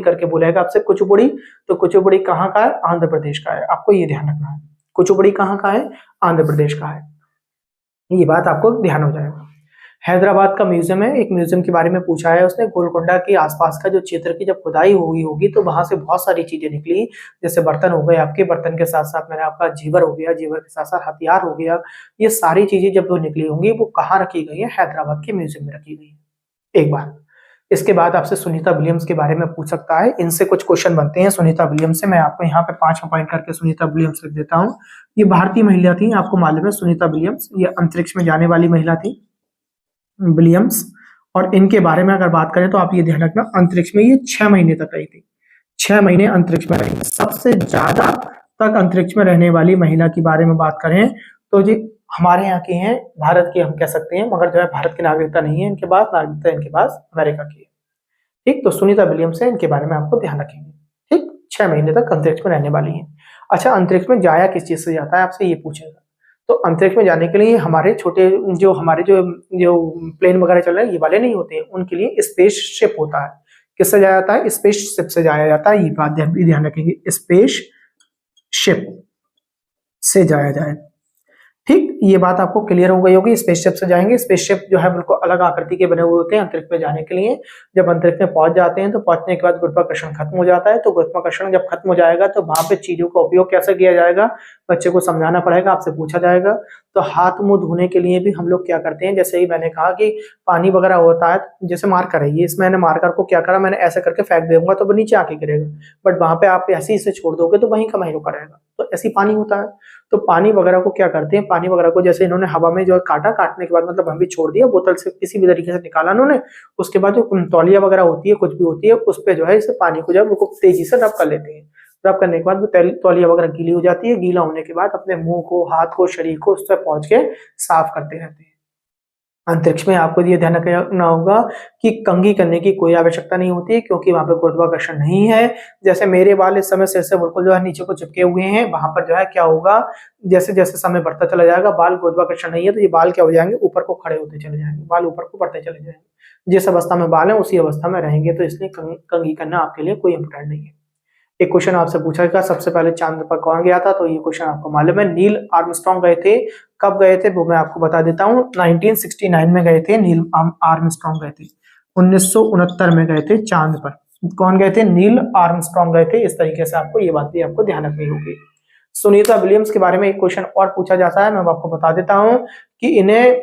करके बोलेगा आपसे, कुचिपुड़ी। तो कुचिपुड़ी कहाँ का है? आंध्र प्रदेश का है, आपको ये ध्यान रखना है। कुचिपुड़ी कहाँ का है? आंध्र प्रदेश का है। ये बात आपको ध्यान हो जाएगा। हैदराबाद का म्यूजियम है, एक म्यूजियम के बारे में पूछा है उसने। गोलकोंडा के आसपास का जो क्षेत्र की जब खुदाई हुई होगी तो वहां से बहुत सारी चीजें निकली, जैसे बर्तन हो गए आपके, बर्तन के साथ साथ मैंने आपका जीवर हो गया, जीवर के साथ साथ हथियार हो गया। ये सारी चीजें जब वो निकली होंगी वो कहाँ रखी गई है? हैदराबाद के म्यूजियम में रखी गई है। एक बार इसके बाद आपसे सुनीता विलियम्स के बारे में पूछ सकता है, इनसे कुछ क्वेश्चन बनते हैं सुनीता विलियम्स से। मैं आपको यहाँ पे 5 पॉइंट करके सुनीता विलियम्स लिख देता हूँ। ये भारतीय महिला थी, आपको मालूम है सुनीता विलियम्स, ये अंतरिक्ष में जाने वाली महिला थी, विलियम्स। और इनके बारे में अगर बात करें तो आप ये ध्यान रखना, अंतरिक्ष में ये 6 महीने तक रही थी। 6 महीने अंतरिक्ष में रही। सबसे ज्यादा तक अंतरिक्ष में रहने वाली महिला के बारे में बात करें तो जी हमारे यहाँ की हैं, भारत की हम कह सकते हैं, मगर जो है भारत की नागरिकता नहीं है इनके पास, नागरिकता इनके पास अमेरिका की है। ठीक। तो सुनीता विलियम्स है, इनके बारे में आपको ध्यान रखेंगे। ठीक। 6 महीने तक अंतरिक्ष में रहने वाली है। अच्छा, अंतरिक्ष में जाया किस चीज से जाता है आपसे ये पूछेगा। तो अंतरिक्ष में जाने के लिए हमारे छोटे हमारे जो जो प्लेन वगैरह चल रहे हैं ये वाले नहीं होते हैं, उनके लिए स्पेस शिप होता है। किससे जाया जाता है? स्पेस शिप से जाया जाता है। ये बात भी ध्यान रखेंगे, स्पेस शिप से जाया जाए। ठीक। ये बात आपको क्लियर हो गई होगी। स्पेसशिप से जाएंगे, स्पेसशिप जो है बिल्कुल अलग आकृति के बने हुए होते हैं अंतरिक्ष में जाने के लिए। जब अंतरिक्ष में पहुंच जाते हैं तो पहुंचने के बाद गुरुत्वाकर्षण खत्म हो जाता है। तो गुरुत्वाकर्षण जब खत्म हो जाएगा तो वहां पे चीजों का उपयोग कैसे किया जाएगा, बच्चे को समझाना पड़ेगा, आपसे पूछा जाएगा। तो हाथ मुंह धोने के लिए भी हम लोग क्या करते हैं, जैसे ही मैंने कहा कि पानी वगैरह होता है, जैसे मार्कर है ये, इसमें मैंने मार्कर को क्या करा, मैंने ऐसे करके फेंक दूंगा तो वो नीचे आके गिरेगा, बट वहां पे आप ऐसे ही इसे छोड़ दोगे तो वहीं का वहीं रुका रहेगा। तो ऐसी पानी होता है। तो पानी वगैरह को क्या करते हैं, पानी वगैरह को जैसे इन्होंने हवा में जो है काटा, काटने के बाद मतलब हम भी छोड़ दिया, बोतल से किसी भी तरीके से निकाला इन्होंने। उसके बाद जो तौलिया वगैरह होती है, कुछ भी होती है, उस पे जो है इसे पानी को जब तेजी से रब कर लेते हैं। रब करने के बाद वो तौलिया वगैरह गीली हो जाती है। गीला होने के बाद अपने मुंह को, हाथ को, शरीर को उससे पहुंच के साफ करते रहते हैं। अंतरिक्ष में आपको ये ध्यान रखना होगा कि कंघी करने की कोई आवश्यकता नहीं होती है, क्योंकि वहां पे गुरुत्वाकर्षण नहीं है। जैसे मेरे बाल इस समय सिर से बिल्कुल जो है नीचे को चिपके हुए हैं, वहां पर जो है क्या होगा, जैसे जैसे समय बढ़ता चला जाएगा, बाल गुरुत्वाकर्षण नहीं है तो ये बाल क्या हो जाएंगे, ऊपर को खड़े होते चले जाएंगे, बाल ऊपर को बढ़ते चले जाएंगे। जिस अवस्था में बाल है उसी अवस्था में रहेंगे, तो इसलिए कंघी करना आपके लिए कोई इंपोर्टेंट नहीं है। एक क्वेश्चन आपसे पूछा गया, सबसे पहले चांद पर कौन गया था, तो ये क्वेश्चन आपको मालूम है, नील आर्मस्ट्रॉन्ग गए थे। कब गए थे वो मैं आपको बता देता हूँ, 1969 में गए थे, नील आर्मस्ट्रॉन्ग गए थे। 1969 में गए थे चांद पर। कौन गए थे? नील आर्मस्ट्रॉन्ग गए थे। इस तरीके से आपको ये बात भी आपको ध्यान रखनी होगी। सुनीता विलियम्स के बारे में एक क्वेश्चन और पूछा जाता है, मैं आपको बता देता हूँ कि इन्हें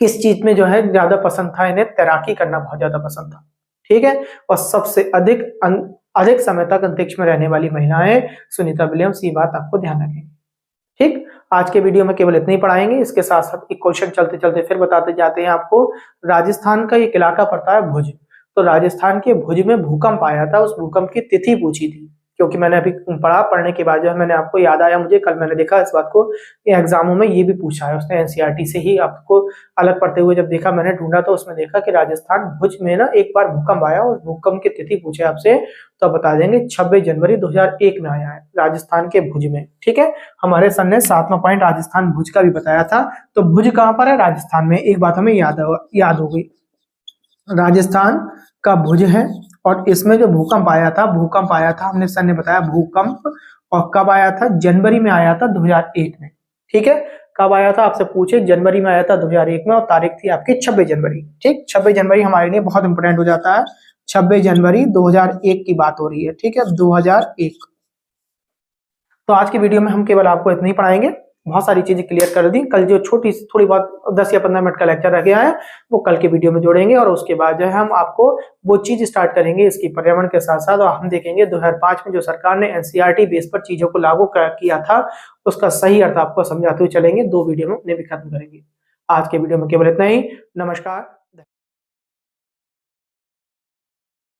किस चीज में जो है ज्यादा पसंद था, इन्हें तैराकी करना बहुत ज्यादा पसंद था। ठीक है। और सबसे अधिक समय तक अंतरिक्ष में रहने वाली महिला है सुनीता विलियम्स, ये बात आपको ध्यान रखेंगे। ठीक। आज के वीडियो में केवल इतना ही पढ़ाएंगे, इसके साथ साथ एक क्वेश्चन चलते चलते फिर बताते जाते हैं आपको। राजस्थान का एक इलाका पड़ता है भुज, तो राजस्थान के भुज में भूकंप आया था, उस भूकंप की तिथि पूछी थी, क्योंकि मैंने अभी पढ़ने के बाद जो है मैंने आपको याद आया, मुझे कल मैंने देखा इस बात को, एग्जामों में ये भी पूछा है उसने, एनसीईआरटी से ही आपको अलग पढ़ते हुए जब देखा, मैंने ढूंढा तो उसमें देखा कि राजस्थान भुज में ना एक बार भूकंप आया, उस भूकंप की तिथि पूछे आपसे तो बता देंगे 26 जनवरी 2001 में आया है राजस्थान के भुज में। ठीक है। हमारे सर ने 7वां पॉइंट राजस्थान भुज का भी बताया था। तो भुज कहां पर है? राजस्थान में। एक बात हमें याद हो गई, राजस्थान का भुज है। और इसमें जो भूकंप आया था, हमने सर ने बताया भूकंप, और कब आया था? जनवरी में आया था 2001 में। ठीक है। कब आया था आपसे पूछे, जनवरी में आया था 2001 में, और तारीख थी आपकी 26 जनवरी। ठीक। 26 जनवरी हमारे लिए बहुत इंपोर्टेंट हो जाता है। 26 जनवरी 2001 की बात हो रही है। ठीक है, 2001। तो आज की वीडियो में हम केवल आपको इतना ही पढ़ाएंगे, बहुत सारी चीजें क्लियर कर दी। कल जो थोड़ी बहुत 10 या 15 मिनट का लेक्चर रह गया है वो कल के वीडियो में जोड़ेंगे, और उसके बाद जो है हम आपको वो चीज स्टार्ट करेंगे इसकी पर्यावरण के साथ साथ, और हम देखेंगे 2005 में जो सरकार ने एनसीईआरटी बेस पर चीजों को लागू किया था उसका सही अर्थ आपको समझाते हुए चलेंगे। 2 वीडियो में उन्हें भी खत्म करेंगे। आज के वीडियो में केवल इतना ही। नमस्कार।